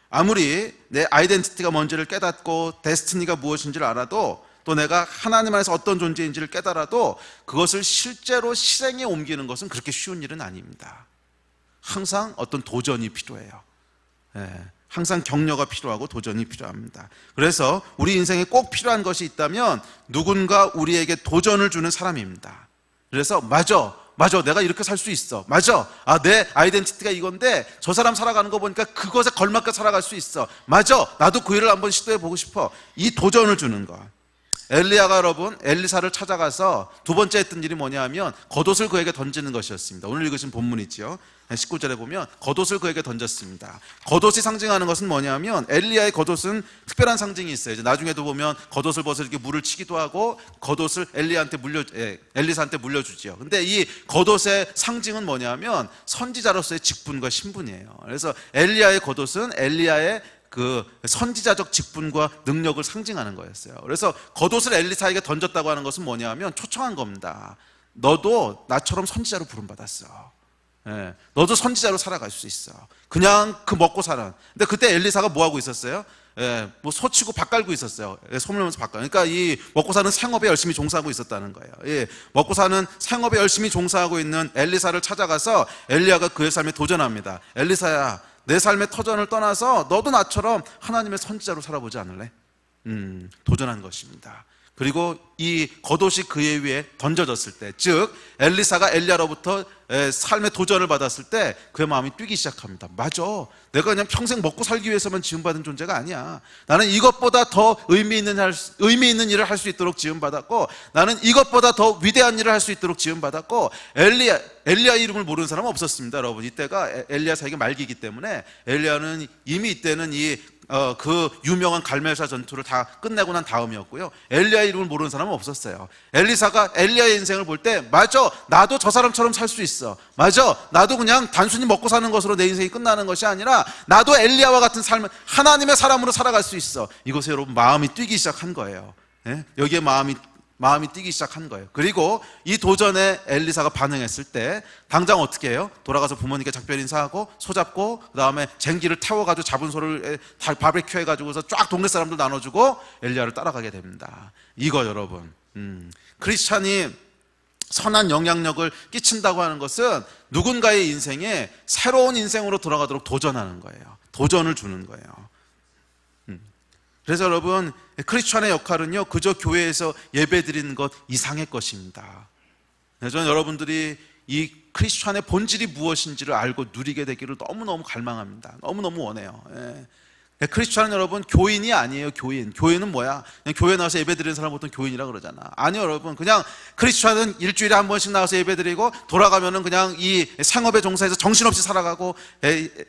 아무리 내 아이덴티티가 뭔지를 깨닫고 데스티니가 무엇인지를 알아도, 또 내가 하나님 안에서 어떤 존재인지를 깨달아도 그것을 실제로 실행에 옮기는 것은 그렇게 쉬운 일은 아닙니다. 항상 어떤 도전이 필요해요. 항상 격려가 필요하고 도전이 필요합니다. 그래서 우리 인생에 꼭 필요한 것이 있다면 누군가 우리에게 도전을 주는 사람입니다. 그래서 맞아, 내가 이렇게 살 수 있어. 맞아, 내 아이덴티티가 이건데 저 사람 살아가는 거 보니까 그것에 걸맞게 살아갈 수 있어. 맞아, 나도 그 일을 한번 시도해보고 싶어. 이 도전을 주는 거. 엘리야가 여러분 엘리사를 찾아가서 두 번째 했던 일이 뭐냐 하면 겉옷을 그에게 던지는 것이었습니다. 오늘 읽으신 본문이죠. 19절에 보면 겉옷을 그에게 던졌습니다. 겉옷이 상징하는 것은 뭐냐 하면 엘리야의 겉옷은 특별한 상징이 있어요. 이제 나중에도 보면 겉옷을 벗어 이렇게 물을 치기도 하고 겉옷을 엘리사한테 물려주지요. 근데 이 겉옷의 상징은 뭐냐 하면 선지자로서의 직분과 신분이에요. 그래서 엘리야의 겉옷은 엘리야의 그 선지자적 직분과 능력을 상징하는 거였어요. 그래서 겉옷을 엘리사에게 던졌다고 하는 것은 뭐냐 하면 초청한 겁니다. 너도 나처럼 선지자로 부름받았어. 너도 선지자로 살아갈 수 있어. 그냥 그 먹고 사는. 근데 그때 엘리사가 뭐 하고 있었어요? 뭐 소치고 밥 갈고 있었어요. 소문하면서 밥 갈고. 그러니까 이 먹고 사는 생업에 열심히 종사하고 있었다는 거예요. 먹고 사는 생업에 열심히 종사하고 있는 엘리사를 찾아가서 엘리야가 그의 삶에 도전합니다. 엘리사야, 내 삶의 터전을 떠나서 너도 나처럼 하나님의 선지자로 살아보지 않을래? 도전한 것입니다. 그리고 이 겉옷이 그의 위에 던져졌을 때, 즉 엘리사가 엘리야로부터 삶의 도전을 받았을 때 그의 마음이 뛰기 시작합니다. 맞아, 내가 그냥 평생 먹고 살기 위해서만 지음받은 존재가 아니야. 나는 이것보다 더 의미 있는 일을 할 수 있도록 지음받았고, 나는 이것보다 더 위대한 일을 할 수 있도록 지음받았고. 엘리야 이름을 모르는 사람은 없었습니다. 여러분, 이때가 엘리야 사역의 말기이기 때문에 엘리야는 이미 이때는 그 유명한 갈멜사 전투를 다 끝내고 난 다음이었고요. 엘리야 이름을 모르는 사람은 없었어요. 엘리사가 엘리야의 인생을 볼 때, 맞아, 나도 저 사람처럼 살 수 있어. 맞아, 나도 그냥 단순히 먹고 사는 것으로 내 인생이 끝나는 것이 아니라 나도 엘리야와 같은 삶을 하나님의 사람으로 살아갈 수 있어. 이것에 여러분 마음이 뛰기 시작한 거예요. 여기에 마음이 뛰기 시작한 거예요. 그리고 이 도전에 엘리사가 반응했을 때 당장 어떻게 해요? 돌아가서 부모님께 작별 인사하고 소잡고, 그 다음에 쟁기를 태워가지고 잡은 소를 바베큐 해가지고서 쫙 동네 사람들 나눠주고 엘리야를 따라가게 됩니다. 이거 여러분, 크리스찬이 선한 영향력을 끼친다고 하는 것은 누군가의 인생에 새로운 인생으로 돌아가도록 도전하는 거예요. 도전을 주는 거예요. 그래서 여러분, 크리스찬의 역할은요, 그저 교회에서 예배 드리는 것 이상의 것입니다. 저는 여러분들이 이 크리스찬의 본질이 무엇인지를 알고 누리게 되기를 너무너무 갈망합니다. 너무너무 원해요. 크리스찬은 여러분 교인이 아니에요. 교인은 뭐야? 그냥 교회 나와서 예배 드리는 사람 보통 교인이라 그러잖아. 아니요 여러분, 그냥 크리스찬은 일주일에 한 번씩 나와서 예배 드리고 돌아가면은 그냥 이 생업에 종사해서 정신없이 살아가고,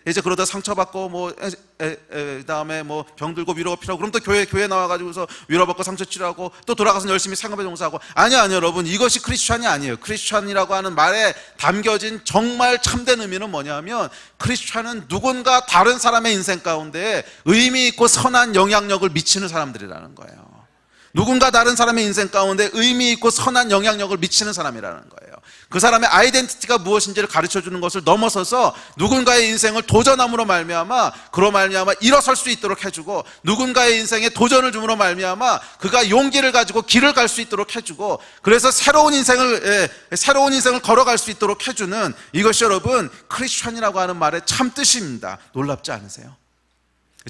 이제 그러다 상처받고 그다음에 뭐 병들고 위로가 필요하고, 그럼 또 교회 나와가지고서 위로받고 상처 치료하고 또 돌아가서 열심히 생업에 종사하고. 아니요 여러분, 이것이 크리스찬이 아니에요. 크리스찬이라고 하는 말에 담겨진 정말 참된 의미는 뭐냐면, 크리스찬은 누군가 다른 사람의 인생 가운데 의미 있고 선한 영향력을 미치는 사람들이라는 거예요. 누군가 다른 사람의 인생 가운데 의미 있고 선한 영향력을 미치는 사람이라는 거예요. 그 사람의 아이덴티티가 무엇인지를 가르쳐주는 것을 넘어서서 누군가의 인생을 도전함으로 말미암아 그로 말미암아 일어설 수 있도록 해주고, 누군가의 인생에 도전을 줌으로 말미암아 그가 용기를 가지고 길을 갈 수 있도록 해주고, 그래서 새로운 인생을 걸어갈 수 있도록 해주는, 이것이 여러분 크리스찬이라고 하는 말의 참 뜻입니다. 놀랍지 않으세요?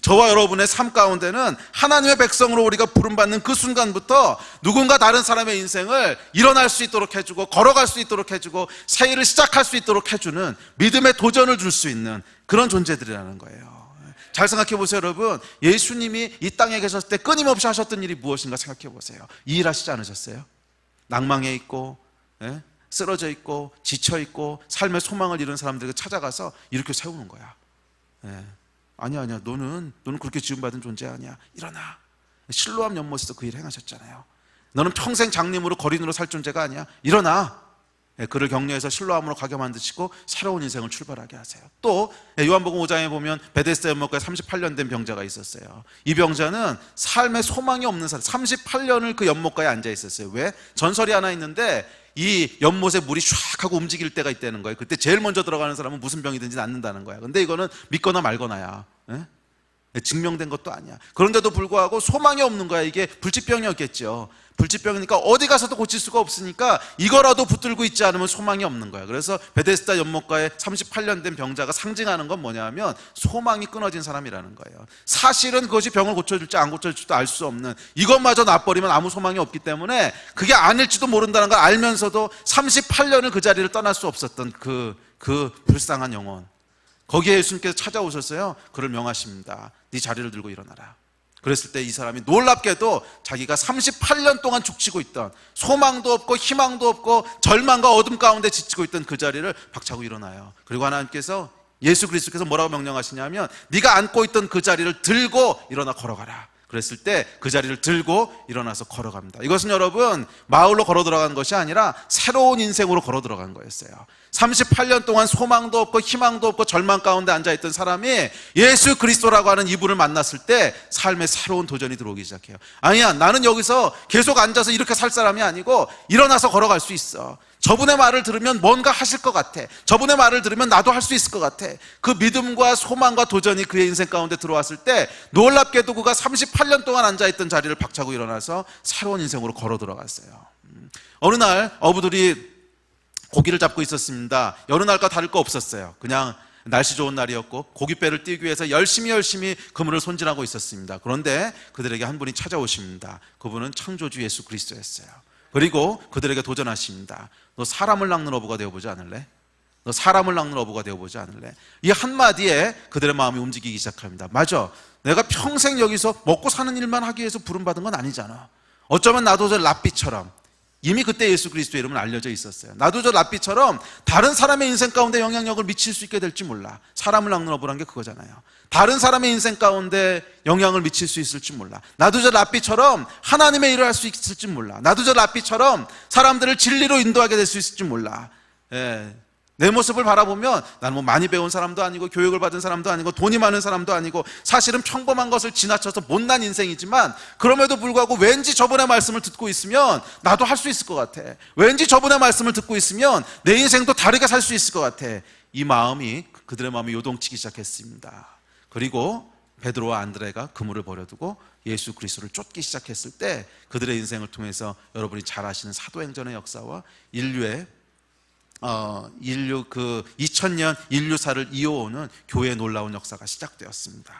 저와 여러분의 삶 가운데는 하나님의 백성으로 우리가 부름받는 그 순간부터 누군가 다른 사람의 인생을 일어날 수 있도록 해주고, 걸어갈 수 있도록 해주고, 새 일을 시작할 수 있도록 해주는 믿음의 도전을 줄 수 있는 그런 존재들이라는 거예요. 잘 생각해 보세요 여러분. 예수님이 이 땅에 계셨을 때 끊임없이 하셨던 일이 무엇인가 생각해 보세요. 이 일 하시지 않으셨어요? 낭망에 있고 예? 쓰러져 있고 지쳐 있고 삶의 소망을 잃은 사람들에게 찾아가서 이렇게 세우는 거야. 예. 아니야, 너는 그렇게 지음받은 존재 아니야. 일어나. 실로암 연못에서 그 일을 행하셨잖아요. 너는 평생 장님으로 거린으로 살 존재가 아니야. 일어나. 그를 격려해서 실로암으로 가게 만드시고 새로운 인생을 출발하게 하세요. 또 요한복음 5장에 보면 베데스다 연못가에 38년 된 병자가 있었어요. 이 병자는 삶의 소망이 없는 사람, 38년을 그 연못가에 앉아 있었어요. 왜? 전설이 하나 있는데 이 연못에 물이 샥 하고 움직일 때가 있다는 거예요. 그때 제일 먼저 들어가는 사람은 무슨 병이든지 낫는다는 거야. 근데 이거는 믿거나 말거나야. 증명된 것도 아니야. 그런데도 불구하고 소망이 없는 거야. 이게 불치병이었겠죠. 불치병이니까 어디 가서도 고칠 수가 없으니까 이거라도 붙들고 있지 않으면 소망이 없는 거야. 그래서 베데스다 연못가에 38년 된 병자가 상징하는 건 뭐냐면 소망이 끊어진 사람이라는 거예요. 사실은 그것이 병을 고쳐줄지 안 고쳐줄지도 알 수 없는, 이것마저 놔버리면 아무 소망이 없기 때문에 그게 아닐지도 모른다는 걸 알면서도 38년을 그 자리를 떠날 수 없었던 그 불쌍한 영혼, 거기에 예수님께서 찾아오셨어요. 그를 명하십니다. 네 자리를 들고 일어나라. 그랬을 때 이 사람이 놀랍게도 자기가 38년 동안 죽치고 있던, 소망도 없고 희망도 없고 절망과 어둠 가운데 지치고 있던 그 자리를 박차고 일어나요. 그리고 하나님께서, 예수 그리스도께서 뭐라고 명령하시냐면 네가 앉고 있던 그 자리를 들고 일어나 걸어가라. 그랬을 때 그 자리를 들고 일어나서 걸어갑니다. 이것은 여러분 마을로 걸어 들어간 것이 아니라 새로운 인생으로 걸어 들어간 거였어요. 38년 동안 소망도 없고 희망도 없고 절망 가운데 앉아있던 사람이 예수 그리스도라고 하는 이분을 만났을 때 삶에 새로운 도전이 들어오기 시작해요. 아니야, 나는 여기서 계속 앉아서 이렇게 살 사람이 아니고 일어나서 걸어갈 수 있어. 저분의 말을 들으면 뭔가 하실 것 같아. 저분의 말을 들으면 나도 할 수 있을 것 같아. 그 믿음과 소망과 도전이 그의 인생 가운데 들어왔을 때 놀랍게도 그가 38년 동안 앉아있던 자리를 박차고 일어나서 새로운 인생으로 걸어 들어갔어요. 어느 날 어부들이 고기를 잡고 있었습니다. 여느 날과 다를 거 없었어요. 그냥 날씨 좋은 날이었고 고깃배를 띄기 위해서 열심히 그물을 손질하고 있었습니다. 그런데 그들에게 한 분이 찾아오십니다. 그분은 창조주 예수 그리스도였어요. 그리고 그들에게 도전하십니다. 너 사람을 낚는 어부가 되어보지 않을래? 너 사람을 낚는 어부가 되어보지 않을래? 이 한마디에 그들의 마음이 움직이기 시작합니다. 맞아, 내가 평생 여기서 먹고 사는 일만 하기 위해서 부름받은 건 아니잖아. 어쩌면 나도 저 랍비처럼, 이미 그때 예수 그리스도의 이름은 알려져 있었어요. 나도 저 랍비처럼 다른 사람의 인생 가운데 영향력을 미칠 수 있게 될지 몰라. 사람을 낚는 어부란 게 그거잖아요. 다른 사람의 인생 가운데 영향을 미칠 수 있을지 몰라. 나도 저 랍비처럼 하나님의 일을 할 수 있을지 몰라. 나도 저 랍비처럼 사람들을 진리로 인도하게 될 수 있을지 몰라. 내 모습을 바라보면 나는 뭐 많이 배운 사람도 아니고 교육을 받은 사람도 아니고 돈이 많은 사람도 아니고 사실은 평범한 것을 지나쳐서 못난 인생이지만, 그럼에도 불구하고 왠지 저분의 말씀을 듣고 있으면 나도 할 수 있을 것 같아. 왠지 저분의 말씀을 듣고 있으면 내 인생도 다르게 살 수 있을 것 같아. 이 마음이, 그들의 마음이 요동치기 시작했습니다. 그리고 베드로와 안드레가 그물을 버려두고 예수 그리스도를 쫓기 시작했을 때 그들의 인생을 통해서 여러분이 잘 아시는 사도행전의 역사와 인류 2000년 인류사를 이어오는 교회의 놀라운 역사가 시작되었습니다.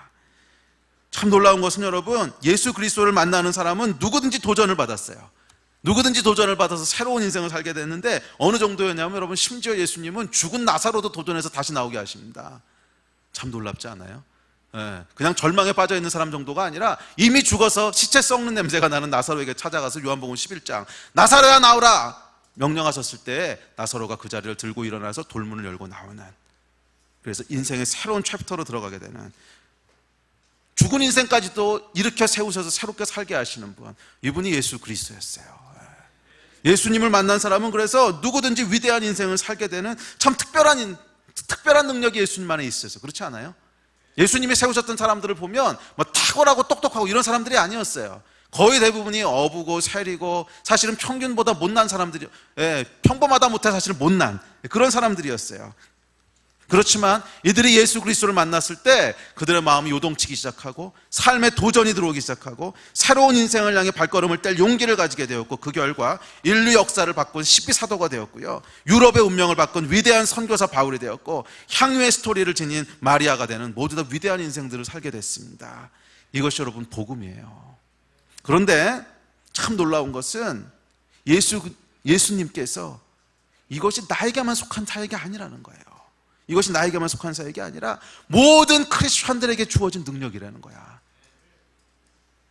참 놀라운 것은 여러분, 예수 그리스도를 만나는 사람은 누구든지 도전을 받았어요. 누구든지 도전을 받아서 새로운 인생을 살게 됐는데, 어느 정도였냐면 여러분, 심지어 예수님은 죽은 나사로도 도전해서 다시 나오게 하십니다. 참 놀랍지 않아요? 그냥 절망에 빠져있는 사람 정도가 아니라 이미 죽어서 시체 썩는 냄새가 나는 나사로에게 찾아가서 요한복음 11장 나사로야 나오라 명령하셨을 때 나사로가 그 자리를 들고 일어나서 돌문을 열고 나오는, 그래서 인생의 새로운 챕터로 들어가게 되는, 죽은 인생까지도 일으켜 세우셔서 새롭게 살게 하시는 분, 이분이 예수 그리스도였어요. 예수님을 만난 사람은 그래서 누구든지 위대한 인생을 살게 되는 참 특별한 능력이 예수님만에 있어서, 그렇지 않아요? 예수님이 세우셨던 사람들을 보면 뭐 탁월하고 똑똑하고 이런 사람들이 아니었어요. 거의 대부분이 어부고 세리고 사실은 평균보다 못난 사람들이, 평범하다 못해 사실은 못난 그런 사람들이었어요. 그렇지만 이들이 예수 그리스도를 만났을 때 그들의 마음이 요동치기 시작하고 삶에 도전이 들어오기 시작하고 새로운 인생을 향해 발걸음을 뗄 용기를 가지게 되었고, 그 결과 인류 역사를 바꾼 십비 사도가 되었고요, 유럽의 운명을 바꾼 위대한 선교사 바울이 되었고, 향유의 스토리를 지닌 마리아가 되는 모두 다 위대한 인생들을 살게 됐습니다. 이것이 여러분 복음이에요. 그런데 참 놀라운 것은 예수님께서 이것이 나에게만 속한 사역이 아니라는 거예요. 이것이 나에게만 속한 사역이 아니라 모든 크리스천들에게 주어진 능력이라는 거야.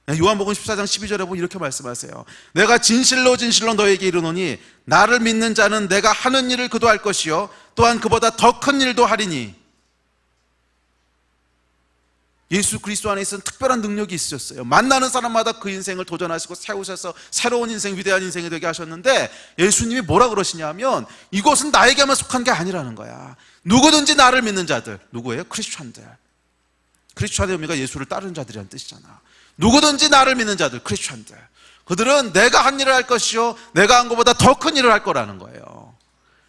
요한복음 14장 12절에 보면 이렇게 말씀하세요. 내가 진실로 진실로 너에게 이르노니 나를 믿는 자는 내가 하는 일을 그도 할 것이요 또한 그보다 더 큰 일도 하리니. 예수 그리스도 안에 있어서 특별한 능력이 있으셨어요. 만나는 사람마다 그 인생을 도전하시고 세우셔서 새로운 인생, 위대한 인생이 되게 하셨는데, 예수님이 뭐라 그러시냐면 이것은 나에게만 속한 게 아니라는 거야. 누구든지 나를 믿는 자들. 누구예요? 크리스찬들. 크리스찬의 의미가 예수를 따르는 자들이라는 뜻이잖아. 누구든지 나를 믿는 자들, 크리스찬들. 그들은 내가 한 일을 할 것이요 내가 한 것보다 더 큰 일을 할 거라는 거예요.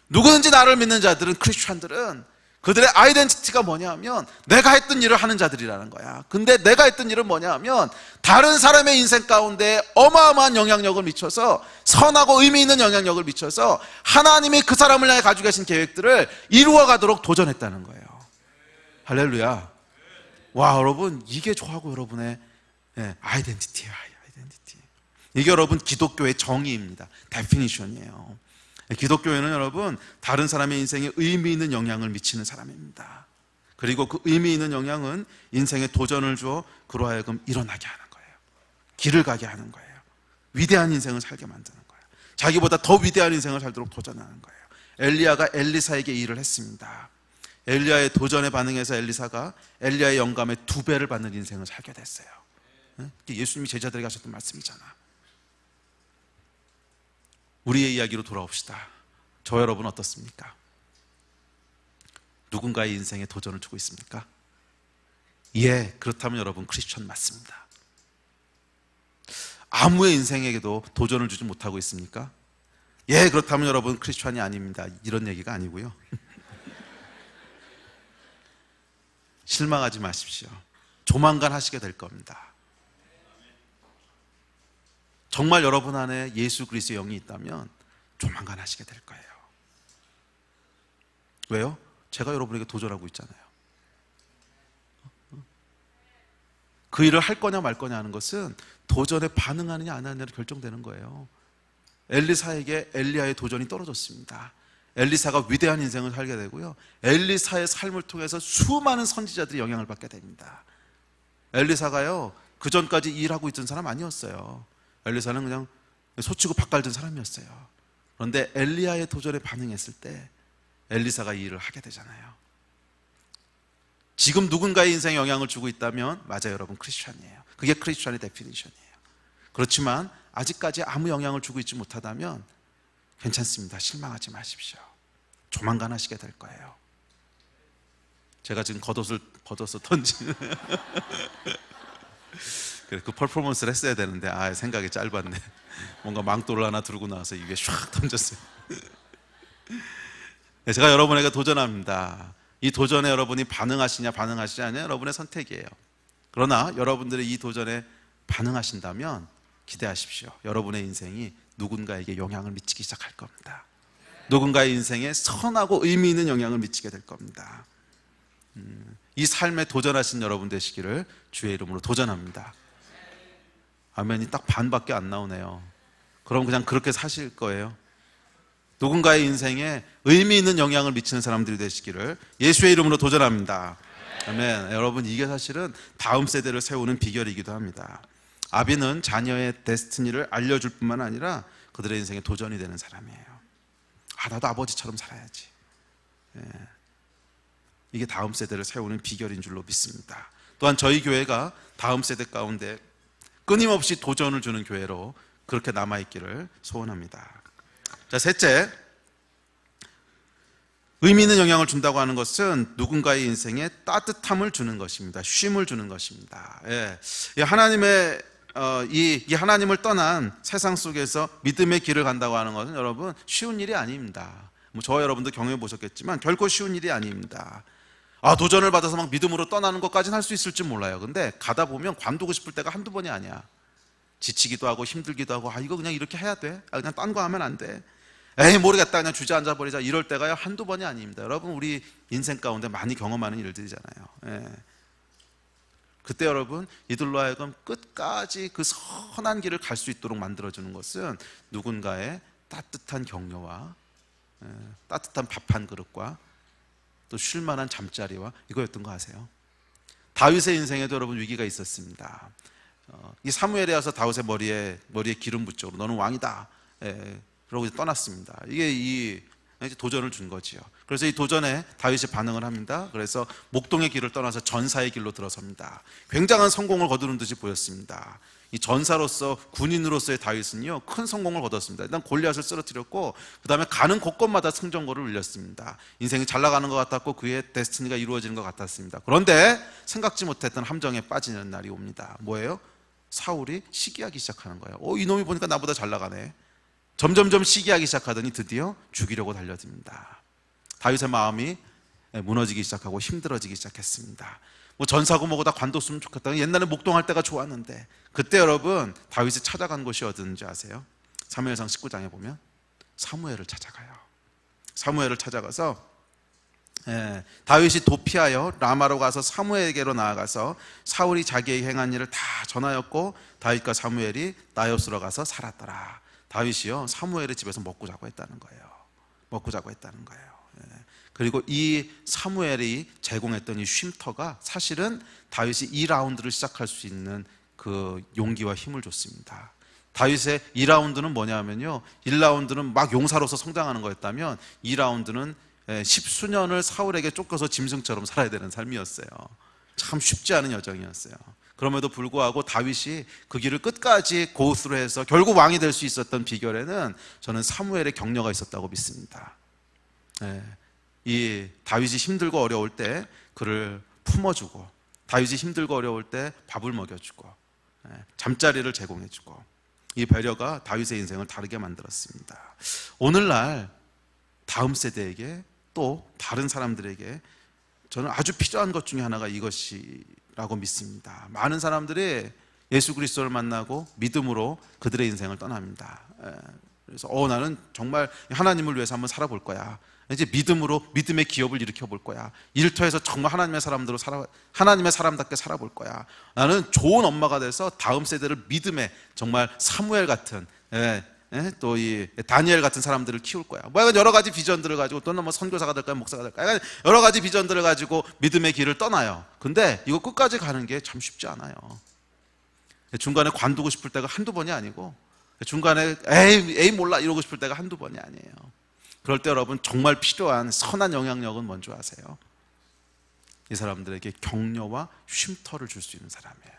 누구든지 나를 믿는 자들은, 크리스찬들은 그들의 아이덴티티가 뭐냐 하면 내가 했던 일을 하는 자들이라는 거야. 근데 내가 했던 일은 뭐냐 하면 다른 사람의 인생 가운데 어마어마한 영향력을 미쳐서, 선하고 의미 있는 영향력을 미쳐서 하나님이 그 사람을 향해 가지고 계신 계획들을 이루어 가도록 도전했다는 거예요. 할렐루야. 와, 여러분, 이게 저하고 여러분의 아이덴티티예요. 아이덴티티. 이게 여러분 기독교의 정의입니다. 데피니션이에요. 기독교회는 여러분 다른 사람의 인생에 의미 있는 영향을 미치는 사람입니다. 그리고 그 의미 있는 영향은 인생에 도전을 주어 그로 하여금 일어나게 하는 거예요. 길을 가게 하는 거예요. 위대한 인생을 살게 만드는 거예요. 자기보다 더 위대한 인생을 살도록 도전하는 거예요. 엘리야가 엘리사에게 일을 했습니다. 엘리야의 도전에 반응해서 엘리사가 엘리야의 영감의 2배를 받는 인생을 살게 됐어요. 예수님이 제자들에게 하셨던 말씀이잖아. 우리의 이야기로 돌아옵시다. 저 여러분 어떻습니까? 누군가의 인생에 도전을 주고 있습니까? 예, 그렇다면 여러분 크리스천 맞습니다. 아무의 인생에게도 도전을 주지 못하고 있습니까? 예, 그렇다면 여러분 크리스천이 아닙니다. 이런 얘기가 아니고요. 실망하지 마십시오. 조만간 하시게 될 겁니다. 정말 여러분 안에 예수 그리스도의 영이 있다면 조만간 하시게 될 거예요. 왜요? 제가 여러분에게 도전하고 있잖아요. 그 일을 할 거냐 말 거냐 하는 것은 도전에 반응하느냐 안 하느냐로 결정되는 거예요. 엘리사에게 엘리야의 도전이 떨어졌습니다. 엘리사가 위대한 인생을 살게 되고요, 엘리사의 삶을 통해서 수많은 선지자들이 영향을 받게 됩니다. 엘리사가요, 그 전까지 일하고 있던 사람 아니었어요. 엘리사는 그냥 소치고 밥 갈던 사람이었어요. 그런데 엘리야의 도전에 반응했을 때 엘리사가 이 일을 하게 되잖아요. 지금 누군가의 인생에 영향을 주고 있다면 맞아요, 여러분, 크리스천이에요. 그게 크리스천의 데피니션이에요. 그렇지만 아직까지 아무 영향을 주고 있지 못하다면 괜찮습니다. 실망하지 마십시오. 조만간 하시게 될 거예요. 제가 지금 겉옷을 벗어서 던지는 그래, 그 퍼포먼스를 했어야 되는데 생각이 짧았네. 뭔가 망토를 하나 들고 나와서 입에 샥 던졌어요. 네, 제가 여러분에게 도전합니다. 이 도전에 여러분이 반응하시냐 반응하시지 않냐 여러분의 선택이에요. 그러나 여러분들이 이 도전에 반응하신다면 기대하십시오. 여러분의 인생이 누군가에게 영향을 미치기 시작할 겁니다. 누군가의 인생에 선하고 의미 있는 영향을 미치게 될 겁니다. 이 삶에 도전하신 여러분 되시기를 주의 이름으로 도전합니다. 아멘이 딱 반밖에 안 나오네요. 그럼 그냥 그렇게 사실 거예요. 누군가의 인생에 의미 있는 영향을 미치는 사람들이 되시기를 예수의 이름으로 도전합니다. 아멘. 여러분, 이게 사실은 다음 세대를 세우는 비결이기도 합니다. 아비는 자녀의 데스티니를 알려줄 뿐만 아니라 그들의 인생에 도전이 되는 사람이에요. 나도 아버지처럼 살아야지. 이게 다음 세대를 세우는 비결인 줄로 믿습니다. 또한 저희 교회가 다음 세대 가운데 끊임없이 도전을 주는 교회로 그렇게 남아있기를 소원합니다. 자, 셋째, 의미 있는 영향을 준다고 하는 것은 누군가의 인생에 따뜻함을 주는 것입니다. 쉼을 주는 것입니다. 이 하나님의 이 하나님을 떠난 세상 속에서 믿음의 길을 간다고 하는 것은 여러분 쉬운 일이 아닙니다. 저와 여러분도 경험해 보셨겠지만 결코 쉬운 일이 아닙니다. 도전을 받아서 막 믿음으로 떠나는 것까지는 할 수 있을지 몰라요. 근데 가다 보면 관두고 싶을 때가 한두 번이 아니야. 지치기도 하고 힘들기도 하고 이거 그냥 이렇게 해야 돼? 그냥 딴 거 하면 안 돼? 에이 모르겠다, 그냥 주저앉아 버리자, 이럴 때가 한두 번이 아닙니다. 여러분, 우리 인생 가운데 많이 경험하는 일들이잖아요. 그때 여러분, 이들로 하여금 끝까지 그 선한 길을 갈 수 있도록 만들어주는 것은 누군가의 따뜻한 격려와 따뜻한 밥 한 그릇과 또 쉴만한 잠자리와 이거였던 거 아세요? 다윗의 인생에도 여러분 위기가 있었습니다. 이 사무엘에 와서 다윗의 머리에 기름 붓죠. 너는 왕이다. 그러고 떠났습니다. 이게 도전을 준 거지요. 그래서 이 도전에 다윗이 반응을 합니다. 그래서 목동의 길을 떠나서 전사의 길로 들어섭니다. 굉장한 성공을 거두는 듯이 보였습니다. 이 전사로서, 군인으로서의 다윗은요, 큰 성공을 거뒀습니다. 일단 골리앗을 쓰러뜨렸고, 그 다음에 가는 곳곳마다 승전거를 울렸습니다. 인생이 잘 나가는 것 같았고, 그의 데스티니가 이루어지는 것 같았습니다. 그런데 생각지 못했던 함정에 빠지는 날이 옵니다. 뭐예요? 사울이 시기하기 시작하는 거예요. 이놈이 보니까 나보다 잘 나가네. 점점점 시기하기 시작하더니 드디어 죽이려고 달려듭니다. 다윗의 마음이 무너지기 시작하고 힘들어지기 시작했습니다. 전사고 뭐고 다 관뒀으면 좋겠다. 옛날에 목동할 때가 좋았는데, 그때 여러분 다윗이 찾아간 곳이 어딘지 아세요? 사무엘상 19장에 보면 사무엘을 찾아가요. 사무엘을 찾아가서 다윗이 도피하여 라마로 가서 사무엘에게로 나아가서 사울이 자기의 행한 일을 다 전하였고, 다윗과 사무엘이 나요스로 가서 살았더라. 다윗이요, 사무엘의 집에서 먹고 자고 했다는 거예요. 먹고 자고 했다는 거예요. 그리고 이 사무엘이 제공했던 이 쉼터가 사실은 다윗이 2라운드를 시작할 수 있는 그 용기와 힘을 줬습니다. 다윗의 2라운드는 뭐냐면요, 1라운드는 막 용사로서 성장하는 거였다면 2라운드는 10수년을 사울에게 쫓겨서 짐승처럼 살아야 되는 삶이었어요. 참 쉽지 않은 여정이었어요. 그럼에도 불구하고 다윗이 그 길을 끝까지 고수로 해서 결국 왕이 될 수 있었던 비결에는 저는 사무엘의 격려가 있었다고 믿습니다. 이 다윗이 힘들고 어려울 때 그를 품어주고, 다윗이 힘들고 어려울 때 밥을 먹여주고, 잠자리를 제공해주고, 이 배려가 다윗의 인생을 다르게 만들었습니다. 오늘날 다음 세대에게, 또 다른 사람들에게 저는 아주 필요한 것 중에 하나가 이것이라고 믿습니다. 많은 사람들이 예수 그리스도를 만나고 믿음으로 그들의 인생을 떠납니다. 그래서 나는 정말 하나님을 위해서 한번 살아볼 거야. 이제 믿음으로 믿음의 기업을 일으켜 볼 거야. 일터에서 정말 하나님의 사람답게 살아볼 거야. 나는 좋은 엄마가 돼서 다음 세대를 믿음의 정말 사무엘 같은, 또 이 다니엘 같은 사람들을 키울 거야. 여러 가지 비전들을 가지고, 또는 뭐 선교사가 될까요, 목사가 될까요, 여러 가지 비전들을 가지고 믿음의 길을 떠나요. 근데 이거 끝까지 가는 게 참 쉽지 않아요. 중간에 관두고 싶을 때가 한두 번이 아니고, 중간에 에이 몰라 이러고 싶을 때가 한두 번이 아니에요. 그럴 때 여러분 정말 필요한 선한 영향력은 뭔지 아세요? 이 사람들에게 격려와 쉼터를 줄 수 있는 사람이에요.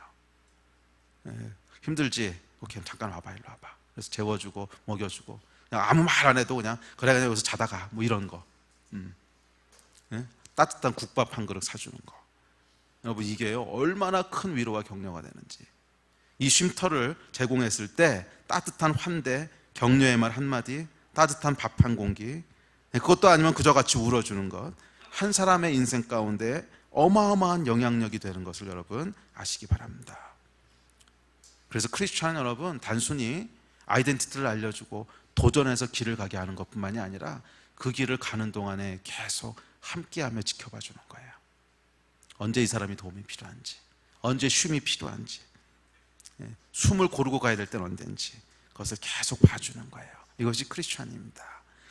힘들지? 오케이, 잠깐 와봐, 일로 와봐. 그래서 재워주고 먹여주고, 그냥 아무 말 안 해도 그냥 그냥 여기서 자다가 뭐 이런 거, 따뜻한 국밥 한 그릇 사주는 거. 여러분 이게요 얼마나 큰 위로와 격려가 되는지. 이 쉼터를 제공했을 때 따뜻한 환대, 격려의 말 한마디, 따뜻한 밥 한 공기, 그것도 아니면 그저 같이 울어주는 것, 한 사람의 인생 가운데 어마어마한 영향력이 되는 것을 여러분 아시기 바랍니다. 그래서 크리스찬은 여러분 단순히 아이덴티티를 알려주고 도전해서 길을 가게 하는 것뿐만이 아니라 그 길을 가는 동안에 계속 함께하며 지켜봐 주는 거예요. 언제 이 사람이 도움이 필요한지, 언제 쉼이 필요한지, 숨을 고르고 가야 될 때는 언제인지 그것을 계속 봐주는 거예요. 이것이 크리스찬입니다.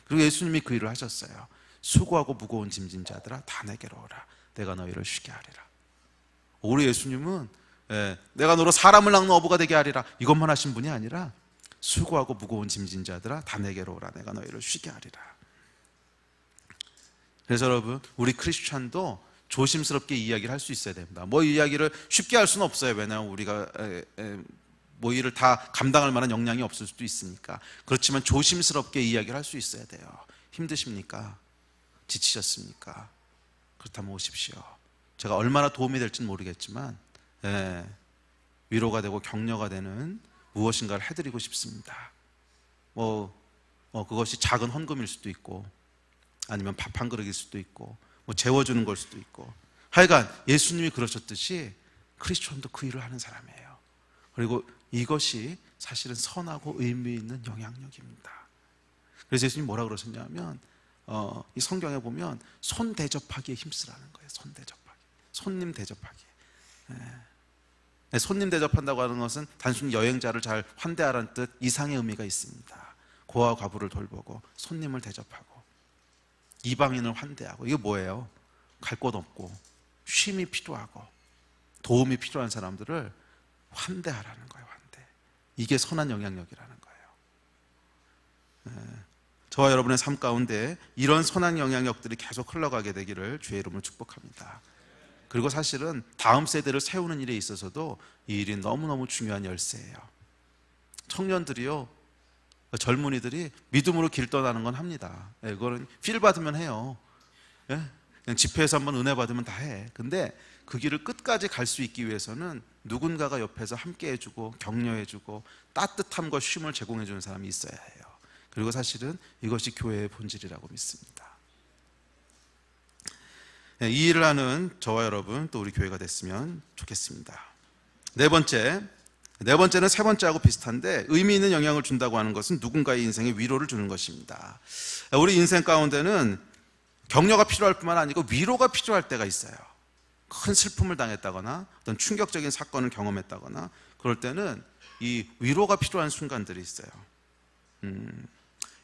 그리고 예수님이 그 일을 하셨어요. 수고하고 무거운 짐진 자들아 다 내게로 오라, 내가 너희를 쉬게 하리라. 우리 예수님은 내가 너로 사람을 낚는 어부가 되게 하리라 이것만 하신 분이 아니라 수고하고 무거운 짐진 자들아 다 내게로 오라, 내가 너희를 쉬게 하리라. 그래서 여러분 우리 크리스찬도 조심스럽게 이야기를 할 수 있어야 됩니다. 뭐 이야기를 쉽게 할 수는 없어요. 왜냐하면 우리가 뭐 일을 다 감당할 만한 역량이 없을 수도 있으니까. 그렇지만 조심스럽게 이야기를 할 수 있어야 돼요. 힘드십니까? 지치셨습니까? 그렇다면 오십시오. 제가 얼마나 도움이 될지는 모르겠지만 위로가 되고 격려가 되는 무엇인가를 해드리고 싶습니다. 그것이 작은 헌금일 수도 있고, 아니면 밥 한 그릇일 수도 있고, 뭐 재워주는 걸 수도 있고, 하여간 예수님이 그러셨듯이 크리스천도 그 일을 하는 사람이에요. 그리고 이것이 사실은 선하고 의미 있는 영향력입니다. 그래서 예수님이 뭐라 그러셨냐면 이 성경에 보면 손 대접하기에 힘쓰라는 거예요. 손 대접하기, 손님 대접하기. 손님 대접한다고 하는 것은 단순히 여행자를 잘 환대하라는 뜻 이상의 의미가 있습니다. 고아 과부를 돌보고 손님을 대접하고 이방인을 환대하고. 이게 뭐예요? 갈 곳 없고 쉼이 필요하고 도움이 필요한 사람들을 환대하라는 거예요. 환대. 이게 선한 영향력이라는 거예요. 저와 여러분의 삶 가운데 이런 선한 영향력들이 계속 흘러가게 되기를 주의 이름으로 축복합니다. 그리고 사실은 다음 세대를 세우는 일에 있어서도 이 일이 너무너무 중요한 열쇠예요. 청년들이요, 젊은이들이 믿음으로 길 떠나는 건 합니다. 그거는 필 받으면 해요. 그냥 집회에서 한번 은혜 받으면 다 해. 근데 그 길을 끝까지 갈 수 있기 위해서는 누군가가 옆에서 함께 해주고 격려해주고 따뜻함과 쉼을 제공해주는 사람이 있어야 해요. 그리고 사실은 이것이 교회의 본질이라고 믿습니다. 이 일을 하는 저와 여러분, 또 우리 교회가 됐으면 좋겠습니다. 네 번째는 세 번째하고 비슷한데, 의미 있는 영향을 준다고 하는 것은 누군가의 인생에 위로를 주는 것입니다. 우리 인생 가운데는 격려가 필요할 뿐만 아니고 위로가 필요할 때가 있어요. 큰 슬픔을 당했다거나 어떤 충격적인 사건을 경험했다거나 그럴 때는 이 위로가 필요한 순간들이 있어요.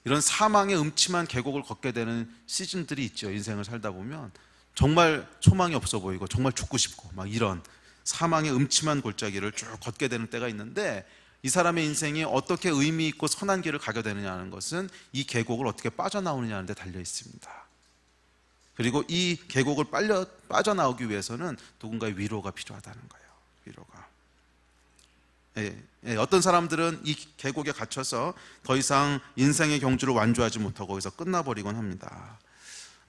이런 사망의 음침한 계곡을 걷게 되는 시즌들이 있죠. 인생을 살다 보면 정말 소망이 없어 보이고 정말 죽고 싶고 막 이런 사망의 음침한 골짜기를 쭉 걷게 되는 때가 있는데, 이 사람의 인생이 어떻게 의미 있고 선한 길을 가게 되느냐는 것은 이 계곡을 어떻게 빠져나오느냐는 데 달려 있습니다. 그리고 이 계곡을 빠져나오기 위해서는 누군가의 위로가 필요하다는 거예요. 위로가. 어떤 사람들은 이 계곡에 갇혀서 더 이상 인생의 경주를 완주하지 못하고 거기서 끝나버리곤 합니다.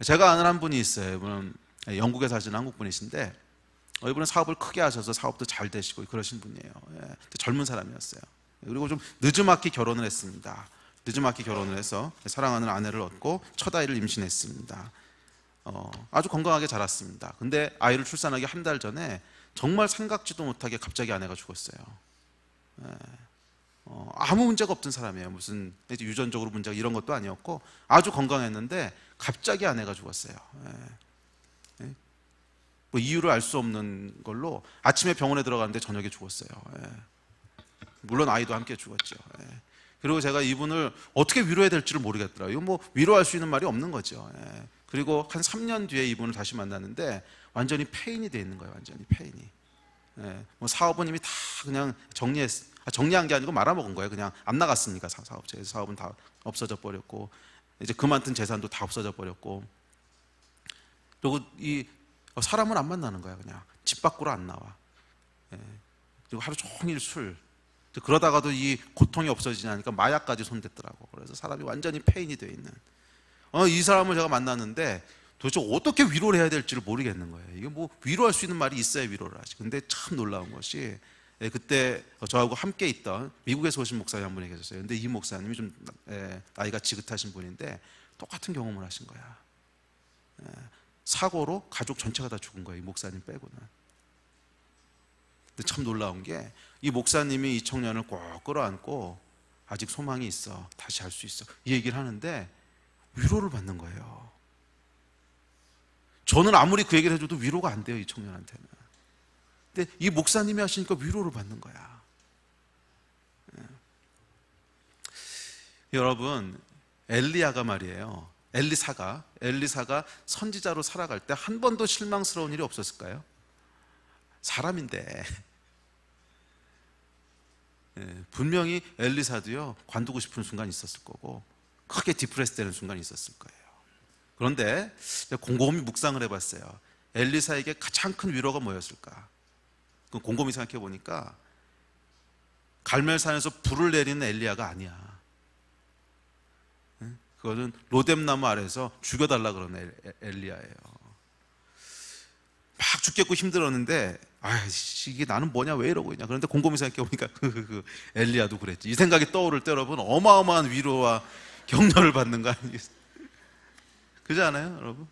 제가 아는 한 분이 있어요. 이분은 영국에 사시는 한국 분이신데, 이분은 사업을 크게 하셔서 사업도 잘 되시고 그러신 분이에요. 젊은 사람이었어요. 그리고 좀 늦지막히 결혼을 했습니다. 늦지막히 결혼을 해서 사랑하는 아내를 얻고 첫 아이를 임신했습니다. 아주 건강하게 자랐습니다. 근데 아이를 출산하기 한 달 전에 정말 생각지도 못하게 갑자기 아내가 죽었어요. 아무 문제가 없던 사람이에요. 무슨 유전적으로 문제가 이런 것도 아니었고 아주 건강했는데 갑자기 아내가 죽었어요. 뭐 이유를 알 수 없는 걸로 아침에 병원에 들어갔는데 저녁에 죽었어요. 물론 아이도 함께 죽었죠. 그리고 제가 이분을 어떻게 위로해야 될지를 모르겠더라고요. 이거 뭐 위로할 수 있는 말이 없는 거죠. 그리고 한 3년 뒤에 이분을 다시 만났는데 완전히 폐인이 돼 있는 거예요. 완전히 폐인이. 뭐 사업은 이미 다 그냥 정리한 게 아니고 말아먹은 거예요. 그냥 안 나갔으니까 사업은 다 없어져 버렸고, 이제 그만둔 재산도 다 없어져 버렸고, 그리고 이 사람은 안 만나는 거야. 그냥 집 밖으로 안 나와. 그리고 하루 종일 술. 그러다가도 이 고통이 없어지냐니까 마약까지 손댔더라고. 그래서 사람이 완전히 폐인이 되어 있는. 이 사람을 제가 만났는데 도대체 어떻게 위로를 해야 될지를 모르겠는 거예요. 이게 뭐 위로할 수 있는 말이 있어야 위로를 하지. 근데 참 놀라운 것이, 그때 저하고 함께 있던 미국에서 오신 목사님 한 분이 계셨어요. 근데 이 목사님이 좀 나이가 지긋하신 분인데 똑같은 경험을 하신 거야. 사고로 가족 전체가 다 죽은 거예요. 이 목사님 빼고는. 근데 참 놀라운 게, 이 목사님이 이 청년을 꼭 끌어안고 아직 소망이 있어, 다시 할 수 있어, 이 얘기를 하는데 위로를 받는 거예요. 저는 아무리 그 얘기를 해줘도 위로가 안 돼요, 이 청년한테는. 근데 이 목사님이 하시니까 위로를 받는 거야. 여러분, 엘리야가 말이에요, 엘리사가 선지자로 살아갈 때 한 번도 실망스러운 일이 없었을까요? 사람인데. 분명히 엘리사도요, 관두고 싶은 순간이 있었을 거고 크게 디프레스 되는 순간이 있었을 거예요. 그런데 곰곰이 묵상을 해봤어요. 엘리사에게 가장 큰 위로가 뭐였을까? 곰곰이 생각해 보니까 갈멜산에서 불을 내리는 엘리야가 아니야. 그거는 로뎀나무 아래에서 죽여달라 그러는 엘리야예요. 막 죽겠고 힘들었는데, 이게 나는 뭐냐, 왜 이러고 있냐. 그런데 곰곰이 생각해 보니까 엘리야도 그랬지. 이 생각이 떠오를 때 여러분, 어마어마한 위로와 격려를 받는 거 아니겠어요? 그렇지 않아요, 여러분?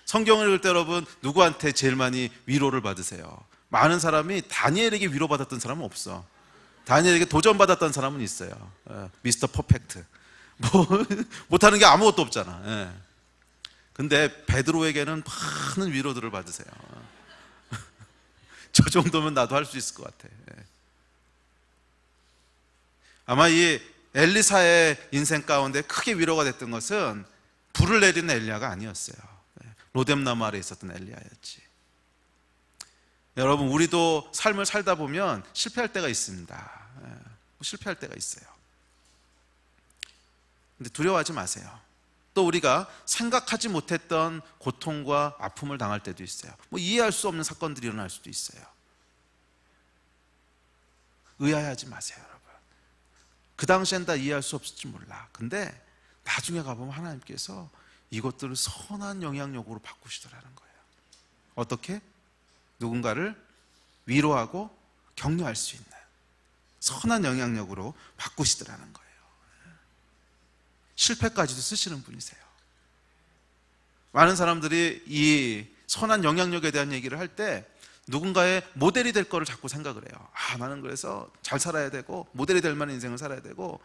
성경을 읽을 때 여러분, 누구한테 제일 많이 위로를 받으세요? 많은 사람이 다니엘에게 위로받았던 사람은 없어. 다니엘에게 도전받았던 사람은 있어요. 미스터 퍼펙트. 못하는 게 아무것도 없잖아. 근데 베드로에게는 많은 위로들을 받으세요. 저 정도면 나도 할 수 있을 것 같아. 아마 이 엘리사의 인생 가운데 크게 위로가 됐던 것은 불을 내리는 엘리야가 아니었어요. 로뎀나무 아래에 있었던 엘리야였지. 여러분, 우리도 삶을 살다 보면 실패할 때가 있습니다. 실패할 때가 있어요. 근데 두려워하지 마세요. 또 우리가 생각하지 못했던 고통과 아픔을 당할 때도 있어요. 이해할 수 없는 사건들이 일어날 수도 있어요. 의아해하지 마세요, 여러분. 그 당시엔 다 이해할 수 없을지 몰라. 근데 나중에 가보면 하나님께서 이것들을 선한 영향력으로 바꾸시더라는 거예요. 어떻게? 누군가를 위로하고 격려할 수 있는 선한 영향력으로 바꾸시더라는 거예요. 실패까지도 쓰시는 분이세요. 많은 사람들이 이 선한 영향력에 대한 얘기를 할 때 누군가의 모델이 될 거를 자꾸 생각을 해요. 나는 그래서 잘 살아야 되고 모델이 될 만한 인생을 살아야 되고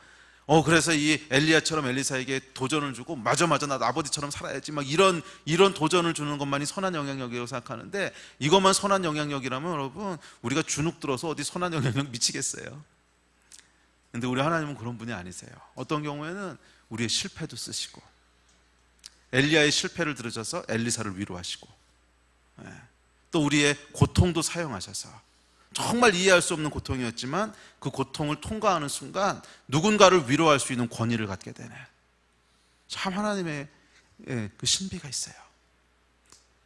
그래서 이 엘리야처럼 엘리사에게 도전을 주고 맞아 나도 아버지처럼 살아야지 막 이런 도전을 주는 것만이 선한 영향력이라고 생각하는데, 이것만 선한 영향력이라면 여러분, 우리가 주눅 들어서 어디 선한 영향력 미치겠어요? 근데 우리 하나님은 그런 분이 아니세요. 어떤 경우에는 우리의 실패도 쓰시고, 엘리야의 실패를 들으셔서 엘리사를 위로하시고, 또 우리의 고통도 사용하셔서, 정말 이해할 수 없는 고통이었지만 그 고통을 통과하는 순간 누군가를 위로할 수 있는 권위를 갖게 되네. 참 하나님의 그 신비가 있어요.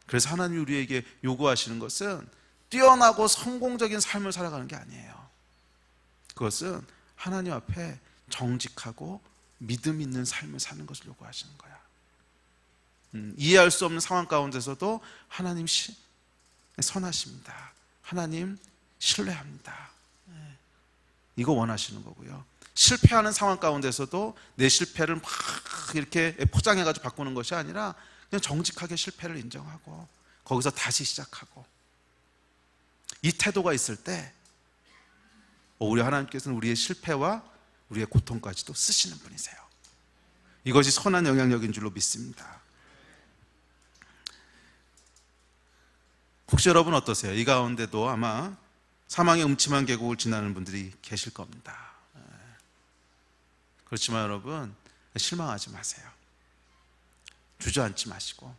그래서 하나님이 우리에게 요구하시는 것은 뛰어나고 성공적인 삶을 살아가는 게 아니에요. 그것은 하나님 앞에 정직하고 믿음 있는 삶을 사는 것을 요구하시는 거야. 이해할 수 없는 상황 가운데서도 하나님 선하십니다. 하나님 신뢰합니다. 이거 원하시는 거고요. 실패하는 상황 가운데서도 내 실패를 막 이렇게 포장해가지고 바꾸는 것이 아니라 그냥 정직하게 실패를 인정하고 거기서 다시 시작하고, 이 태도가 있을 때 우리 하나님께서는 우리의 실패와 우리의 고통까지도 쓰시는 분이세요. 이것이 선한 영향력인 줄로 믿습니다. 혹시 여러분 어떠세요? 이 가운데도 아마 사망의 음침한 계곡을 지나는 분들이 계실 겁니다. 그렇지만 여러분, 실망하지 마세요. 주저앉지 마시고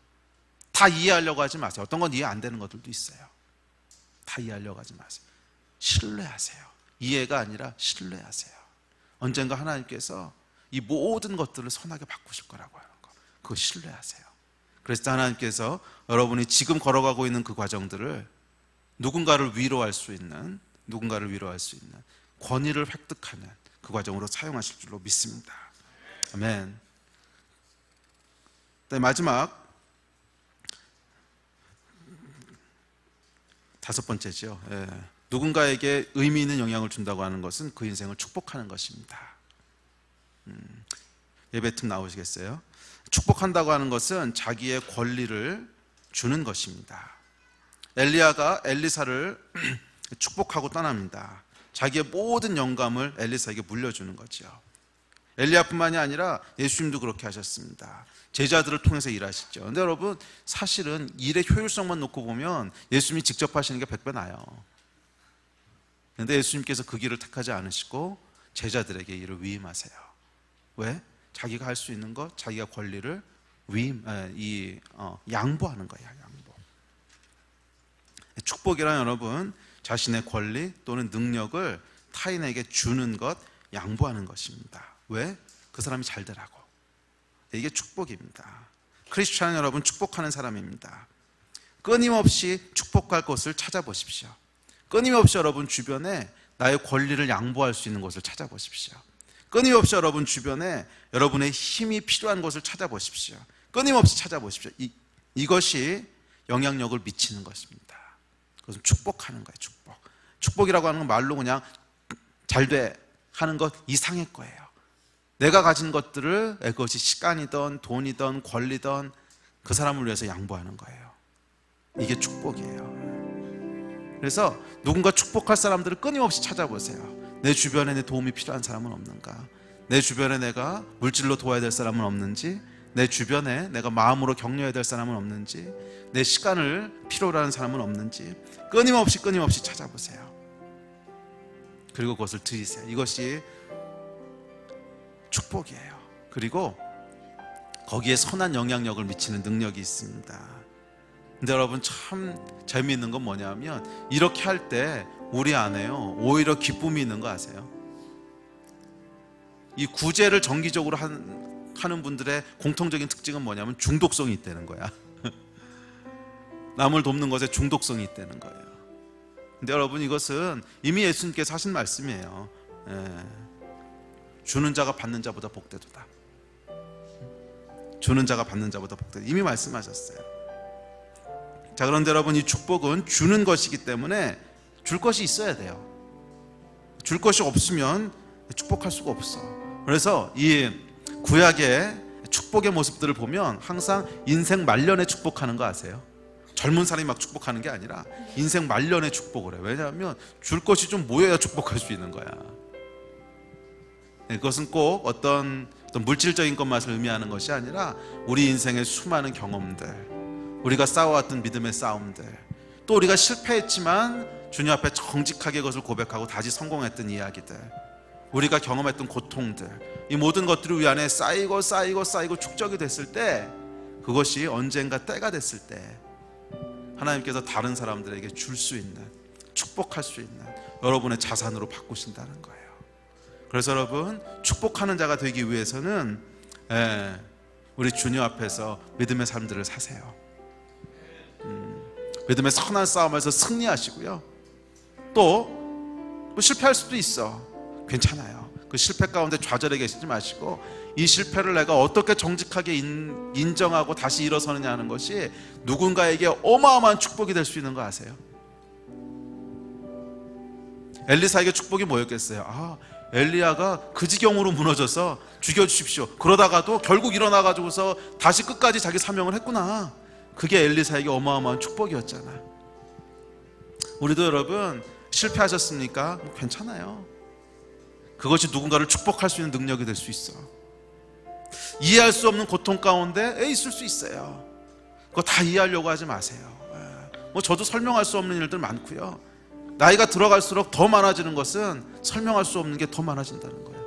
다 이해하려고 하지 마세요. 어떤 건 이해 안 되는 것들도 있어요. 다 이해하려고 하지 마세요. 신뢰하세요. 이해가 아니라 신뢰하세요. 언젠가 하나님께서 이 모든 것들을 선하게 바꾸실 거라고 하는 거, 그거 신뢰하세요. 그래서 하나님께서 여러분이 지금 걸어가고 있는 그 과정들을 누군가를 위로할 수 있는 권위를 획득하는 그 과정으로 사용하실 줄로 믿습니다. 아멘. 마지막 5번째죠. 누군가에게 의미 있는 영향을 준다고 하는 것은 그 인생을 축복하는 것입니다. 예배팀 나오시겠어요? 축복한다고 하는 것은 자기의 권리를 주는 것입니다. 엘리야가 엘리사를 축복하고 떠납니다. 자기의 모든 영감을 엘리사에게 물려주는 거죠. 엘리야뿐만이 아니라 예수님도 그렇게 하셨습니다. 제자들을 통해서 일하시죠. 근데 여러분, 사실은 일의 효율성만 놓고 보면 예수님이 직접 하시는 게 100배 나아요. 그런데 예수님께서 그 길을 택하지 않으시고 제자들에게 일을 위임하세요. 왜? 자기가 할 수 있는 것, 자기가 권리를 양보하는 거예요. 양보. 축복이란 여러분, 자신의 권리 또는 능력을 타인에게 주는 것, 양보하는 것입니다. 왜? 그 사람이 잘 되라고. 이게 축복입니다. 크리스찬은 여러분 축복하는 사람입니다. 끊임없이 축복할 곳을 찾아보십시오. 끊임없이 여러분 주변에 나의 권리를 양보할 수 있는 곳을 찾아보십시오. 끊임없이 여러분 주변에 여러분의 힘이 필요한 곳을 찾아보십시오. 끊임없이 찾아보십시오. 이것이 영향력을 미치는 것입니다. 그것은 축복하는 거예요. 축복이라고 하는 건 말로 그냥 잘돼 하는 것 이상의 거예요. 내가 가진 것들을, 그것이 시간이든 돈이든 권리든 그 사람을 위해서 양보하는 거예요. 이게 축복이에요. 그래서 누군가 축복할 사람들을 끊임없이 찾아보세요. 내 주변에 내 도움이 필요한 사람은 없는가? 내 주변에 내가 물질로 도와야 될 사람은 없는지, 내 주변에 내가 마음으로 격려해야 될 사람은 없는지, 내 시간을 필요로 하는 사람은 없는지 끊임없이 찾아보세요. 그리고 그것을 드리세요. 이것이 축복이에요. 그리고 거기에 선한 영향력을 미치는 능력이 있습니다. 근데 여러분 참 재미있는 건 뭐냐면 이렇게 할 때 우리 안에요 오히려 기쁨이 있는 거 아세요? 이 구제를 정기적으로 하는 분들의 공통적인 특징은 뭐냐면 중독성이 있다는 거야. 남을 돕는 것에 중독성이 있다는 거예요. 근데 여러분 이것은 이미 예수님께서 하신 말씀이에요. 주는 자가 받는 자보다 복되도다. 주는 자가 받는 자보다 복되다. 이미 말씀하셨어요. 자, 그런데 여러분 이 축복은 주는 것이기 때문에 줄 것이 있어야 돼요. 줄 것이 없으면 축복할 수가 없어. 그래서 이 구약의 축복의 모습들을 보면 항상 인생 말년에 축복하는 거 아세요? 젊은 사람이 막 축복하는 게 아니라 인생 말년에 축복을 해요. 왜냐하면 줄 것이 좀 모여야 축복할 수 있는 거야. 그것은 꼭 어떤 물질적인 것만을 의미하는 것이 아니라 우리 인생의 수많은 경험들, 우리가 싸워왔던 믿음의 싸움들, 또 우리가 실패했지만 주님 앞에 정직하게 그것을 고백하고 다시 성공했던 이야기들, 우리가 경험했던 고통들, 이 모든 것들이 우리 안에 쌓이고 축적이 됐을 때, 그것이 언젠가 때가 됐을 때 하나님께서 다른 사람들에게 줄 수 있는, 축복할 수 있는 여러분의 자산으로 바꾸신다는 거예요. 그래서 여러분 축복하는 자가 되기 위해서는 우리 주님 앞에서 믿음의 삶들을 사세요. 믿음의 선한 싸움에서 승리하시고요. 또 뭐 실패할 수도 있어. 괜찮아요. 그 실패 가운데 좌절해 계시지 마시고 이 실패를 내가 어떻게 정직하게 인정하고 다시 일어서느냐 하는 것이 누군가에게 어마어마한 축복이 될 수 있는 거 아세요? 엘리사에게 축복이 뭐였겠어요? 엘리야가 그 지경으로 무너져서 죽여주십시오. 그러다가도 결국 일어나가지고서 다시 끝까지 자기 사명을 했구나. 그게 엘리사에게 어마어마한 축복이었잖아. 우리도 여러분 실패하셨습니까? 괜찮아요. 그것이 누군가를 축복할 수 있는 능력이 될 수 있어. 이해할 수 없는 고통 가운데 있을 수 있어요. 그거 다 이해하려고 하지 마세요. 뭐 저도 설명할 수 없는 일들 많고요. 나이가 들어갈수록 더 많아지는 것은 설명할 수 없는 게 더 많아진다는 거예요.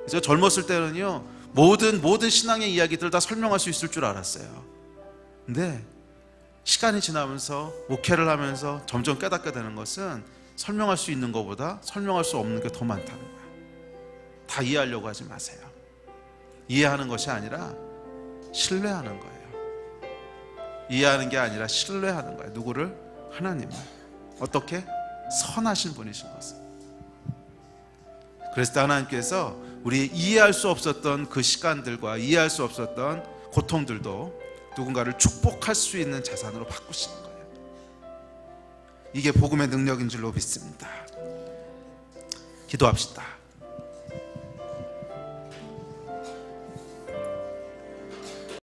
제가 젊었을 때는요 모든 신앙의 이야기들 다 설명할 수 있을 줄 알았어요. 근데 시간이 지나면서 목회를 하면서 점점 깨닫게 되는 것은 설명할 수 있는 것보다 설명할 수 없는 게 더 많다는 거예요. 다 이해하려고 하지 마세요. 이해하는 것이 아니라 신뢰하는 거예요. 이해하는 게 아니라 신뢰하는 거예요. 누구를? 하나님을. 어떻게? 선하신 분이신 것을. 그래서 하나님께서 우리 이해할 수 없었던 그 시간들과 이해할 수 없었던 고통들도 누군가를 축복할 수 있는 자산으로 바꾸시는 거예요. 이게 복음의 능력인 줄로 믿습니다. 기도합시다.